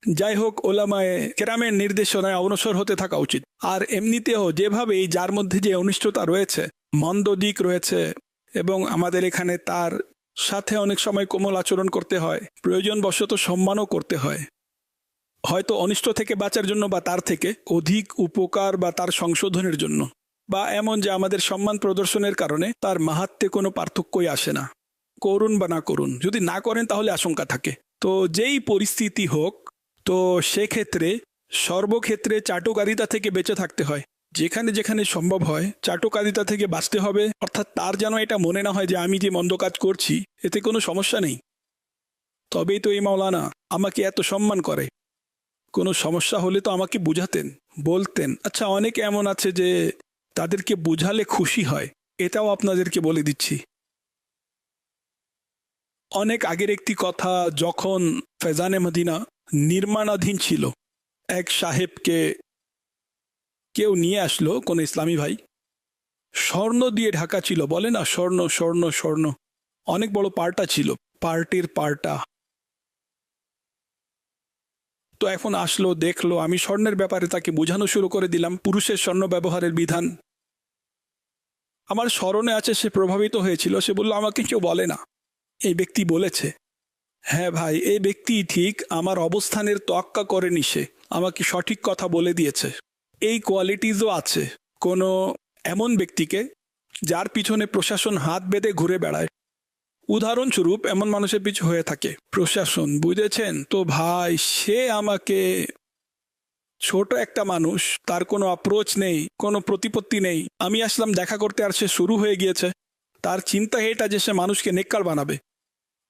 যাই হোক, ওলামায়ে কেরামের নির্দেশনায় অগ্রসর হতে থাকা উচিত। আর এমনিতেও যেভাবেই যার মধ্যে যে অনিষ্টতা রয়েছে, মন্দ দিক রয়েছে, এবং আমাদের এখানে তার সাথে অনেক সময় কোমল আচরণ করতে হয়, প্রয়োজনবশত সম্মানও করতে হয়, হয়তো অনিষ্ট থেকে বাঁচার জন্য বা তার থেকে অধিক উপকার বা তার সংশোধনের জন্য, বা এমন যে আমাদের সম্মান প্রদর্শনের কারণে তার মাহাত্ম্যে কোনো পার্থক্যই আসে না। করুন বা না করুন, যদি না করেন তাহলে আশঙ্কা থাকে। তো যেই পরিস্থিতি হোক, তো সেক্ষেত্রে সর্বক্ষেত্রে চাটুকারিতা থেকে বেঁচে থাকতে হয়। যেখানে যেখানে সম্ভব হয় চাটুকারিতা থেকে বাঁচতে হবে, অর্থাৎ তার যেন এটা মনে না হয় যে আমি যে মন্দ কাজ করছি এতে কোনো সমস্যা নেই, তবেই তো এই মাওলানা আমাকে এত সম্মান করে। কোনো সমস্যা হলে তো আমাকে বুঝাতেন, বলতেন। আচ্ছা, অনেকে এমন আছে যে তাদেরকে বুঝালে খুশি হয়, এটাও আপনাদেরকে বলে দিচ্ছি। অনেক আগের একটি কথা, যখন ফেজানে মদিনা নির্মাণাধীন ছিল, এক সাহেবকে কেউ নিয়ে আসলো, কোন ইসলামী ভাই, স্বর্ণ দিয়ে ঢাকা ছিল, বলে না স্বর্ণ স্বর্ণ স্বর্ণ, অনেক বড় পার্টা ছিল, পার্টির পার্টা। তো এখন আসলো, দেখলো, আমি স্বর্ণের ব্যাপারে তাকে বোঝানো শুরু করে দিলাম, পুরুষের স্বর্ণ ব্যবহারের বিধান। আমার স্মরণে আছে সে প্রভাবিত হয়েছিল। সে বলল, আমাকে কেউ বলে না, এই ব্যক্তি বলেছে। হ্যাঁ ভাই, এই ব্যক্তি ঠিক আমার অবস্থানের তোয়াক্কা করেনি, সে আমাকে সঠিক কথা বলে দিয়েছে। এই কোয়ালিটিজও আছে কোনো এমন ব্যক্তিকে যার পিছনে প্রশাসন হাত বেঁধে ঘুরে বেড়ায়। উদাহরণস্বরূপ এমন মানুষের পিছু হয়ে থাকে প্রশাসন, বুঝেছেন তো ভাই? সে আমাকে, ছোট একটা মানুষ, তার কোনো অ্যাপ্রোচ নেই, কোনো প্রতিপত্তি নেই, আমি আসলাম দেখা করতে আর সে শুরু হয়ে গিয়েছে। তার চিন্তা এটা যে সে মানুষকে নেককার বানাবে,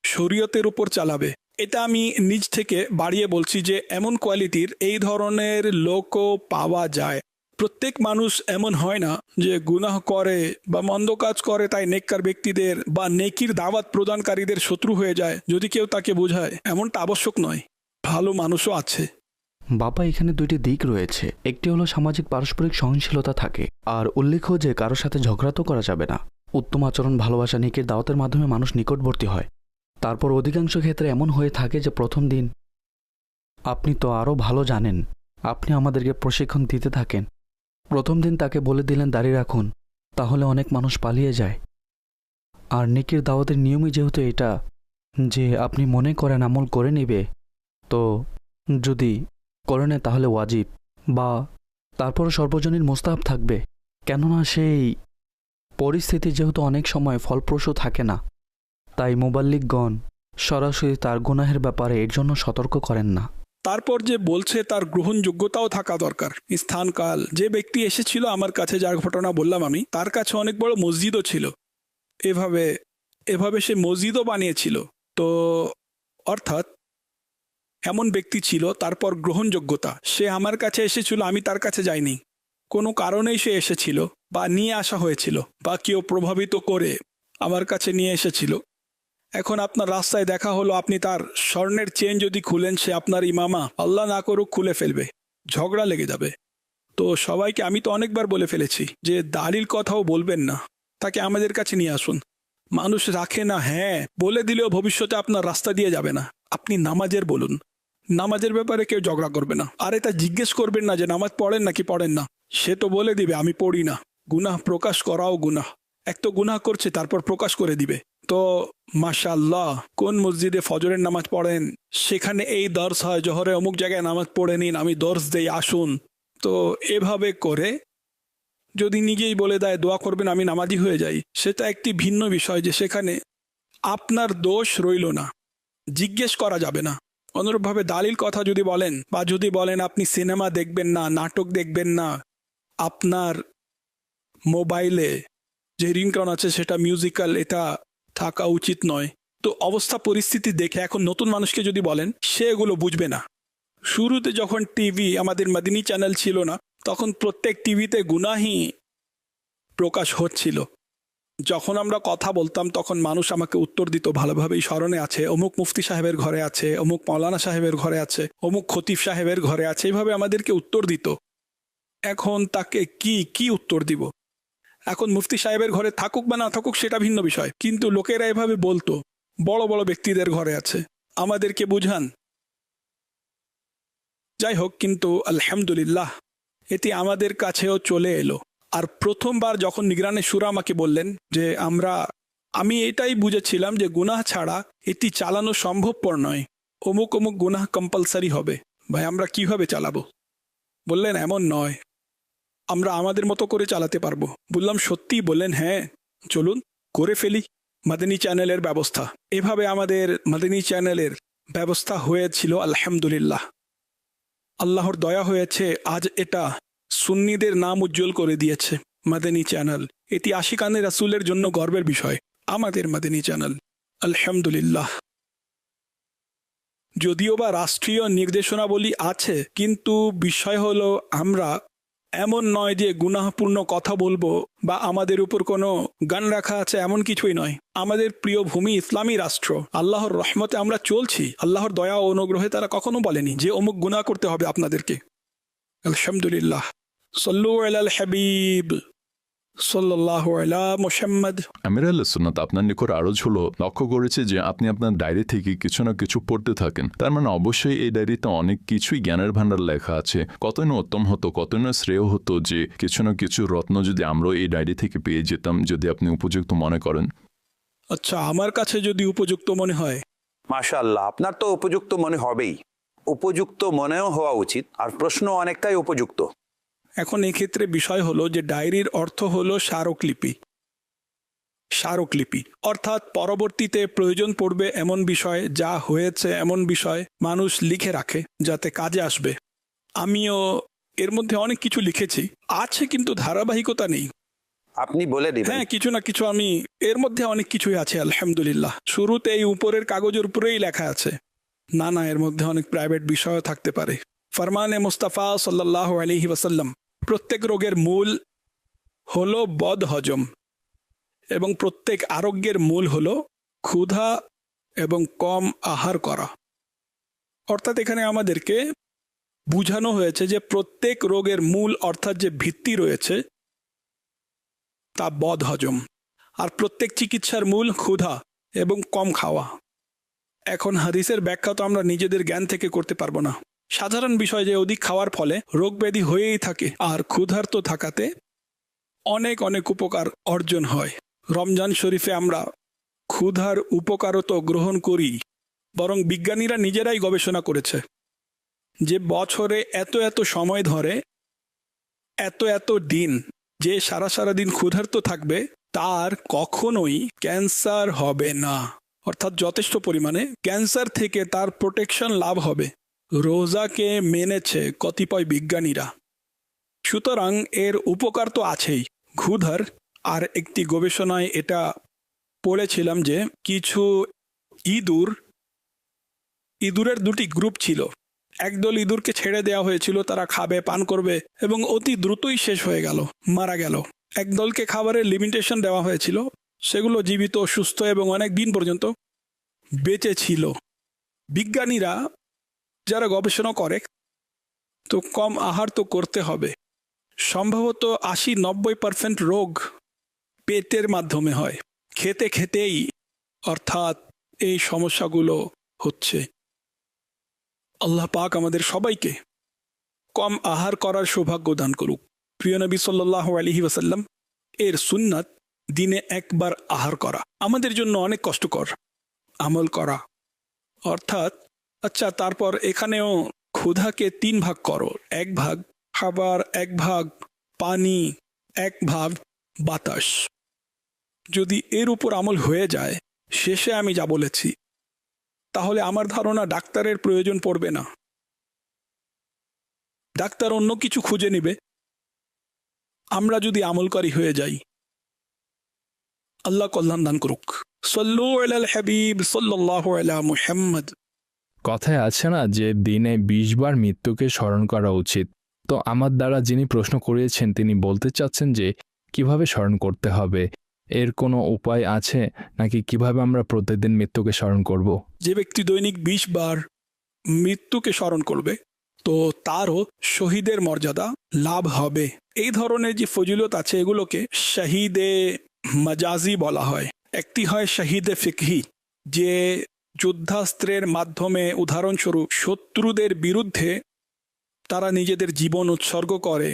শরীয়তের উপর চালাবে। এটা আমি নিজ থেকে বাড়িয়ে বলছি যে এমন কোয়ালিটির এই ধরনের লোকও পাওয়া যায়। প্রত্যেক মানুষ এমন হয় না যে গুনাহ করে বা মন্দ কাজ করে তাই নেককার ব্যক্তিদের বা নেকির দাওয়াত প্রদানকারীদের শত্রু হয়ে যায় যদি কেউ তাকে বোঝায়, এমনটা আবশ্যক নয়। ভালো মানুষও আছে। বাবা, এখানে দুইটি দিক রয়েছে। একটি হলো সামাজিক পারস্পরিক সহনশীলতা থাকে, আর উল্লেখ্য যে কারোর সাথে ঝগড়া তো করা যাবে না। উত্তম আচরণ, ভালোবাসা, নেকির দাওয়াতের মাধ্যমে মানুষ নিকটবর্তী হয়। তারপর অধিকাংশ ক্ষেত্রে এমন হয়ে থাকে যে প্রথম দিন, আপনি তো আরও ভালো জানেন, আপনি আমাদেরকে প্রশিক্ষণ দিতে থাকেন, প্রথম দিন তাকে বলে দিলেন দাঁড়িয়ে রাখুন, তাহলে অনেক মানুষ পালিয়ে যায়। আর নেকির দাওয়াতের নিয়মই যেহেতু এটা যে আপনি মনে করেন আমল করে নেবে, তো যদি করে নেয় তাহলে ওয়াজিব, বা তারপরও সর্বজনীন মোস্তাহাব থাকবে, কেননা সেই পরিস্থিতি যেহেতু অনেক সময় ফলপ্রসূ থাকে না, তাই মুবাল্লিগগণ সরাসরি তার গুনাহের ব্যাপারে এর জন্য সতর্ক করেন না। তারপর যে বলছে তার গ্রহণযোগ্যতাও থাকা দরকার, স্থানকাল। যে ব্যক্তি এসেছিল আমার কাছে, যার ঘটনা বললাম আমি, তার কাছে অনেক বড় মসজিদও ছিল, এভাবে সে মসজিদও বানিয়েছিল। তো অর্থাৎ এমন ব্যক্তি ছিল। তারপর গ্রহণযোগ্যতা, সে আমার কাছে এসেছিল, আমি তার কাছে যাইনি, কোনো কারণেই সে এসেছিল বা নিয়ে আসা হয়েছিল বা কেউ প্রভাবিত করে আমার কাছে নিয়ে এসেছিল। এখন আপনার রাস্তায় দেখা হলো, আপনি তার স্বর্ণের চেন যদি খুলেন, সে আপনার ইমামা, আল্লাহ না করুক, খুলে ফেলবে, ঝগড়া লেগে যাবে। তো সবাইকে আমি তো অনেকবার বলে ফেলেছি যে দালিল কথাও বলবেন না, তাকে আমাদের কাছে নিয়ে আসুন। মানুষ রাখে না, হ্যাঁ বলে দিলেও ভবিষ্যতে আপনার রাস্তা দিয়ে যাবে না। আপনি নামাজের বলুন, নামাজের ব্যাপারে কেউ ঝগড়া করবে না। আর এটা জিজ্ঞেস করবেন না যে নামাজ পড়েন নাকি পড়েন না, সে তো বলে দিবে আমি পড়ি না। গুনাহ প্রকাশ করাও গুনাহ, এক তো গুনাহ করছে তারপর প্রকাশ করে দিবে। তো মাশাআল্লাহ, কোন মসজিদে ফজরের নামাজ পড়েন, সেখানে এই দর্স হয়, জোহরে অমুক জায়গায় নামাজ পড়ে নিন, আমি দর্স দেই, আসুন। তো এভাবে করে যদি নিজেই বলে দেয় দোয়া করবেন আমি নামাজি হয়ে যাই, সেটা একটি ভিন্ন বিষয়, যে সেখানে আপনার দোষ রইল না, জিজ্ঞেস করা যাবে না। অনুরূপভাবে দালিল কথা যদি বলেন, বা যদি বলেন আপনি সিনেমা দেখবেন না, নাটক দেখবেন না, আপনার মোবাইলে যে রিংটোন আছে সেটা মিউজিক্যাল, এটা থাকা উচিত নয়। তো অবস্থা পরিস্থিতি দেখে এখন নতুন মানুষকে যদি বলেন, সে এগুলো বুঝবে না। শুরুতে যখন টিভি, আমাদের মাদিনী চ্যানেল ছিল না, তখন প্রত্যেক টিভিতে গুনাহি প্রকাশ হচ্ছিল। যখন আমরা কথা বলতাম তখন মানুষ আমাকে উত্তর দিত ভালোভাবেই স্মরণে আছে, অমুক মুফতি সাহেবের ঘরে আছে, অমুক মৌলানা সাহেবের ঘরে আছে, অমুক খতিব সাহেবের ঘরে আছে, এইভাবে আমাদেরকে উত্তর দিত। এখন তাকে কি উত্তর দিব? এখন মুফতি সাহেবের ঘরে থাকুক বা না থাকুক সেটা ভিন্ন বিষয়, কিন্তু লোকেরা এভাবে বলতো বড় বড় ব্যক্তিদের ঘরে আছে। আমাদেরকে বুঝান। যাই হোক, কিন্তু আলহামদুলিল্লাহ এটি আমাদের কাছেও চলে এলো। আর প্রথমবার যখন নিগরানে শুরা আমাকে বললেন যে আমি এটাই বুঝেছিলাম যে গুনাহ ছাড়া এটি চালানো সম্ভবপর নয়, অমুক অমুক গুনাহ কম্পালসারি হবে, ভাই আমরা কিভাবে চালাবো? বললেন এমন নয়, আমরা আমাদের মতো করে চালাতে পারবো। বললাম সত্যি? বললেন হ্যাঁ, চলুন করে ফেলি মাদানী চ্যানেলের ব্যবস্থা। এভাবে আমাদের মাদানী চ্যানেলের ব্যবস্থা হয়েছিল। আলহামদুলিল্লাহ আল্লাহর দয়া হয়েছে, আজ এটা সুন্নিদের নাম উজ্জ্বল করে দিয়েছে মাদানী চ্যানেল। এটি আশিকানে রাসূলের জন্য গর্বের বিষয়, আমাদের মাদানী চ্যানেল। আলহামদুলিল্লাহ। যদিও বা রাষ্ট্রীয় নির্দেশনাবলী আছে, কিন্তু বিষয় হলো আমরা এমন নয় যে গুনাহপূর্ণ কথা বলবো বা আমাদের উপর কোনো গান রাখা আছে, এমন কিছুই নয়। আমাদের প্রিয় ভূমি ইসলামী রাষ্ট্র, আল্লাহর রহমতে আমরা চলছি। আল্লাহর দয়া ও অনুগ্রহে তারা কখনো বলেনি যে অমুক গুনাহ করতে হবে আপনাদেরকে। আলহামদুলিল্লাহ। সাল্লু আলাল হাবিব সাল্লাল্লাহু আলা মুহাম্মদ। আমির আহলে সুন্নাত আপনার নিকট আরজ হলো, লক্ষ্য করেছে যে আপনি আপনার ডায়েরি থেকে কিছু না কিছু পড়তে থাকেন। তার মানে অবশ্যই এই ডায়েরিতে অনেক কিছুই জ্ঞানের ভান্ডার লেখা আছে। কতই না উত্তম হতো, কতই না শ্রেয় হতো যে কিছু না কিছু রত্ন যদি আমরাও এই ডায়েরি থেকে পেয়ে যেতাম, যদি আপনি উপযুক্ত মনে করেন। আচ্ছা, আমার কাছে যদি উপযুক্ত মনে হয়। মাশাআল্লাহ, আপনার তো উপযুক্ত মনে হবেই, উপযুক্ত মনেও হওয়া উচিত, আর প্রশ্ন অনেকটাই উপযুক্ত। এখন এক্ষেত্রে বিষয় হলো যে ডায়েরির অর্থ হলো স্মারকলিপি। স্মারকলিপি অর্থাৎ পরবর্তীতে প্রয়োজন পড়বে এমন বিষয়, যা হয়েছে এমন বিষয় মানুষ লিখে রাখে যাতে কাজে আসবে। আমিও এর মধ্যে অনেক কিছু লিখেছি, আছে কিন্তু ধারাবাহিকতা নেই। আপনি বলে দিবেন। হ্যাঁ, কিছু না কিছু আমি এর মধ্যে অনেক কিছুই আছে আলহামদুলিল্লাহ। শুরুতে এই উপরের কাগজের উপরেই লেখা আছে। না, এর মধ্যে অনেক প্রাইভেট বিষয়ও থাকতে পারে। ফরমানে মুস্তাফা সাল্লাল্লাহু আলাইহি ওয়াসাল্লাম, প্রত্যেক রোগের মূল হলো বদ হজম এবং প্রত্যেক আরোগ্যের মূল হলো ক্ষুধা এবং কম আহার করা। অর্থাৎ এখানে আমাদেরকে বুঝানো হয়েছে যে প্রত্যেক রোগের মূল অর্থাৎ যে ভিত্তি রয়েছে তা বদ হজম, আর প্রত্যেক চিকিৎসার মূল ক্ষুধা এবং কম খাওয়া। এখন হাদিসের ব্যাখ্যা তো আমরা নিজেদের জ্ঞান থেকে করতে পারবো না। সাধারণ বিষয় যে অধিক খাওয়ার ফলে রোগ ব্যাধি হয়েই থাকে, আর ক্ষুধার্ত থাকাতে অনেক অনেক উপকার অর্জন হয়। রমজান শরীফে আমরা ক্ষুধার উপকারও তো গ্রহণ করি, বরং বিজ্ঞানীরা নিজেরাই গবেষণা করেছে যে বছরে এত এত সময় ধরে এত এত দিন যে সারা দিন ক্ষুধার্ত থাকবে তার কখনোই ক্যান্সার হবে না। অর্থাৎ যথেষ্ট পরিমাণে ক্যান্সার থেকে তার প্রোটেকশন লাভ হবে। রোজাকে মেনেছে কতিপয় বিজ্ঞানীরা। সুতরাং এর উপকার তো আছেই ক্ষুধার। আর একটি গবেষণায় এটা পড়েছিলাম যে কিছু ইঁদুরের দুটি গ্রুপ ছিল। একদল ইঁদুরকে ছেড়ে দেওয়া হয়েছিল, তারা খাবে, পান করবে এবং অতি দ্রুতই শেষ হয়ে গেল, মারা গেল। একদলকে খাবারের লিমিটেশন দেওয়া হয়েছিল, সেগুলো জীবিত, সুস্থ এবং অনেক দিন পর্যন্ত বেঁচে ছিল। বিজ্ঞানীরা যারা গবেষণা করে তো কম আহার তো করতে হবে। সম্ভবত 80-90% রোগ পেটের মাধ্যমে হয়, খেতে খেতেই অর্থাৎ এই সমস্যাগুলো হচ্ছে। আল্লাহ পাক আমাদের সবাইকে কম আহার করার সৌভাগ্য দান করুক। প্রিয় নবী সাল্লাল্লাহু আলাইহি ওয়াসাল্লাম এর সুন্নাত দিনে একবার আহার করা আমাদের জন্য অনেক কষ্টকর আমল করা। অর্থাৎ আচ্ছা, তারপর এখানেও ক্ষুধাকে 3 ভাগ করো, 1 ভাগ খাবার, 1 ভাগ পানি, 1 ভাগ বাতাস। যদি এর উপর আমল হয়ে যায়, শেষে আমি যা বলেছি, তাহলে আমার ধারণা ডাক্তারের প্রয়োজন পড়বে না। ডাক্তার অন্য কিছু খুঁজে নেবে আমরা যদি আমলকারী হয়ে যাই। আল্লাহ কল্যাণ দান করুক। সাল্লু আলাল হাবিব সাল্লাল্লাহু আলা মুহাম্মদ। কথায় আছে না যে দিনে 20 বার মৃত্যুকে স্মরণ করা উচিত। তো আমার দ্বারা যিনি প্রশ্ন করিয়েছেন তিনি বলতে চাচ্ছেন যে কিভাবে স্মরণ করতে হবে, এর কোনো উপায় আছে নাকি কিভাবে আমরা প্রতিদিন মৃত্যুকে স্মরণ করব? যে ব্যক্তি দৈনিক 20 বার মৃত্যুকে স্মরণ করবে তো তারও শহীদের মর্যাদা লাভ হবে। এই ধরনের যে ফজিলত আছে এগুলোকে শহীদে মাজাজি বলা হয়। একটি হয় শহীদে ফিকহি, যে যুদ্ধাস্ত্রের মাধ্যমে, উদাহরণস্বরূপ শত্রুদের বিরুদ্ধে তারা নিজেদের জীবন উৎসর্গ করে।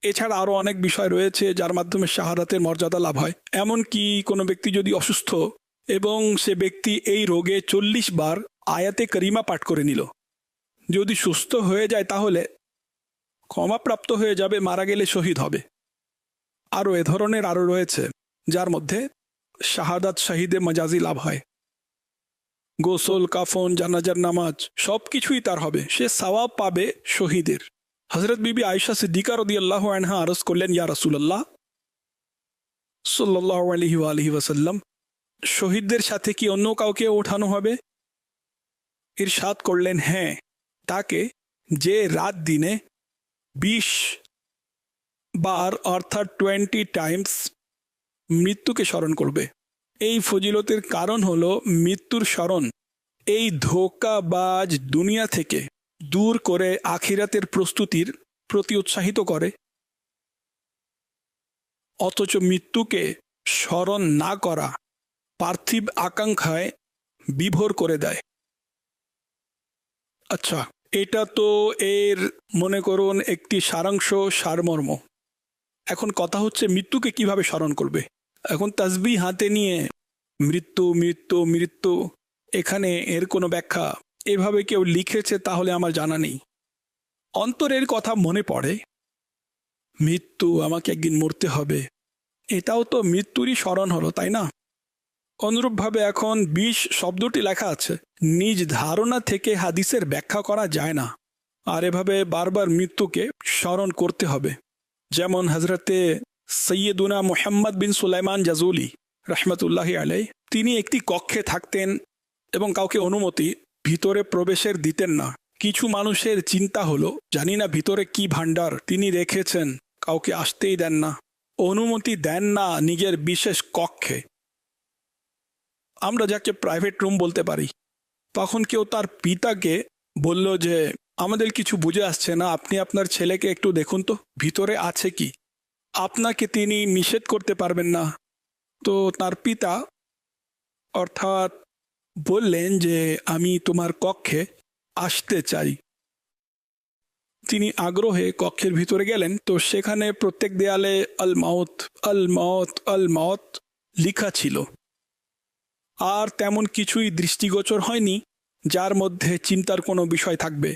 এছাড়া আরও অনেক বিষয় রয়েছে যার মাধ্যমে শাহাদাতের মর্যাদা লাভ হয়। এমনকি কোনো ব্যক্তি যদি অসুস্থ এবং সে ব্যক্তি এই রোগে 40 বার আয়াতে করিমা পাঠ করে নিল, যদি সুস্থ হয়ে যায় তাহলে ক্ষমাপ্রাপ্ত হয়ে যাবে, মারা গেলে শহীদ হবে। আরও এ ধরনের আরও রয়েছে যার মধ্যে শাহাদাত শাহিদে মাজাজি লাভ হয়। গোসল, কাফন, জানাজার নামাজ সব কিছুই তার হবে, সে সওয়াব পাবে শহীদের। হযরত বিবি আয়েশা সিদ্দিকা রাদিয়াল্লাহু আনহা আরজ করলেন, ইয়া রাসূলুল্লাহ সাল্লাল্লাহু আলাইহি ওয়া আলিহি ওয়াসাল্লাম, শহীদদের সাথে কি অন্য কাউকে ওঠানো হবে? ইরশাদ করলেন, হ্যাঁ, তাকে যে রাত দিনে 20 বার অর্থাৎ 20 টাইমস মৃত্যুকে স্মরণ করবে। এই ফজিলতের কারণ হলো মৃত্যুর স্মরণ এই ধোঁকাবাজ দুনিয়া থেকে দূর করে আখিরাতের প্রস্তুতির প্রতি উৎসাহিত করে, অথচ মৃত্যুকে স্মরণ না করা পার্থিব আকাঙ্ক্ষায় বিভোর করে দেয়। আচ্ছা, এটা তো এর মনে করুন একটি সারাংশ, সারমর্ম। এখন কথা হচ্ছে মৃত্যুকে কিভাবে স্মরণ করবে। এখন তাসবিহ হাতে নিয়ে মৃত্যু মৃত্যু মৃত্যু, এখানে এর কোনো ব্যাখ্যা এভাবে কেউ লিখেছে তাহলে আমার জানা নেই। অন্তরের কথা মনে পড়ে, মৃত্যু, আমাকে একদিন মরতে হবে, এটাও তো মৃত্যুরই স্মরণ হলো, তাই না? অনুরূপভাবে এখন 20 শব্দটি লেখা আছে, নিজ ধারণা থেকে হাদিসের ব্যাখ্যা করা যায় না, আর এভাবে বারবার মৃত্যুকে স্মরণ করতে হবে। যেমন হজরতে সৈয়দুনা মুহাম্মদ বিন সুলাইমান জাজুলি রহমতুল্লাহি আলাইহি, তিনি একটি কক্ষে থাকতেন এবং কাউকে অনুমতি ভিতরে প্রবেশের দিতেন না। কিছু মানুষের চিন্তা হলো, জানি না ভিতরে কি ভান্ডার তিনি রেখেছেন, কাউকে আসতেই দেন না, অনুমতি দেন না নিজের বিশেষ কক্ষে, আমরা যাকে প্রাইভেট রুম বলতে পারি। তখন কেউ তার পিতাকে বলল যে আমাদের কিছু বুঝে আসছে না, আপনি আপনার ছেলেকে একটু দেখুন তো ভিতরে আছে কি। আপনাকে তিনি নিষেধ করতে পারবেন না। তো তার পিতা অর্থাৎ বললেন যে আমি তোমার কক্ষে আসতে চাই। তিনি আগ্রহে কক্ষের ভিতরে গেলেন। তো সেখানে প্রত্যেক দেয়ালে আল মাউত আল মাউত আল মাউত লেখা ছিল, আর তেমন কিছুই দৃষ্টিগোচর হয়নি যার মধ্যে চিন্তার কোনো বিষয় থাকবে।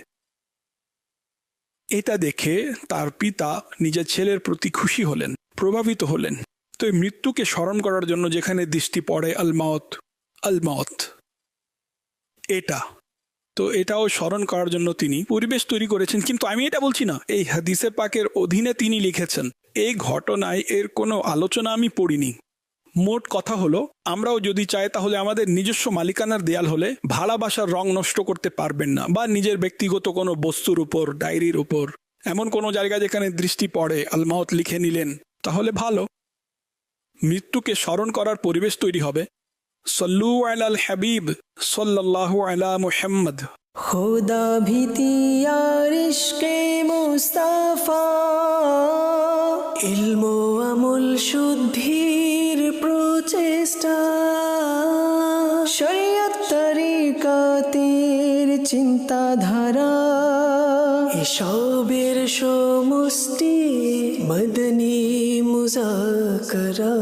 এটা দেখে তার পিতা নিজের ছেলের প্রতি খুশি হলেন, প্রভাবিত হলেন। তো এই মৃত্যুকে স্মরণ করার জন্য যেখানে দৃষ্টি পড়ে আল মাউত, এটা তো এটাও স্মরণ করার জন্য তিনি পরিবেশ তৈরি করেছেন। কিন্তু আমি এটা বলছি না, এই হাদিসে পাকের অধীনে তিনি লিখেছেন। এই ঘটনায় এর কোনো আলোচনা আমি পড়িনি। মোট কথা হলো, আমরাও যদি চাই তাহলে আমাদের নিজস্ব মালিকানার দেয়াল হলে ভাড়া বাসার রং নষ্ট করতে পারবেন না, বা নিজের ব্যক্তিগত কোনো বস্তুর উপর, ডায়েরির উপর, এমন কোনো জায়গা যেখানে দৃষ্টি পড়ে আল মাউত লিখে নিলেন, তাহলে ভালো। মৃত্যুকে স্মরণ করার পরিবেশ তৈরি হবে। সল্লু আলাল হাবিব সাল্লাল্লাহু আলা মুহাম্মদ। খোদা ভীতি আর ইশকে মুস্তাফা, ইলম ও আমল শুদ্ধির প্রচেষ্টা, শরিয়ত তরিকাতের চিন্তাধারা, এসবের সমষ্টি মদনী মুজাকরা।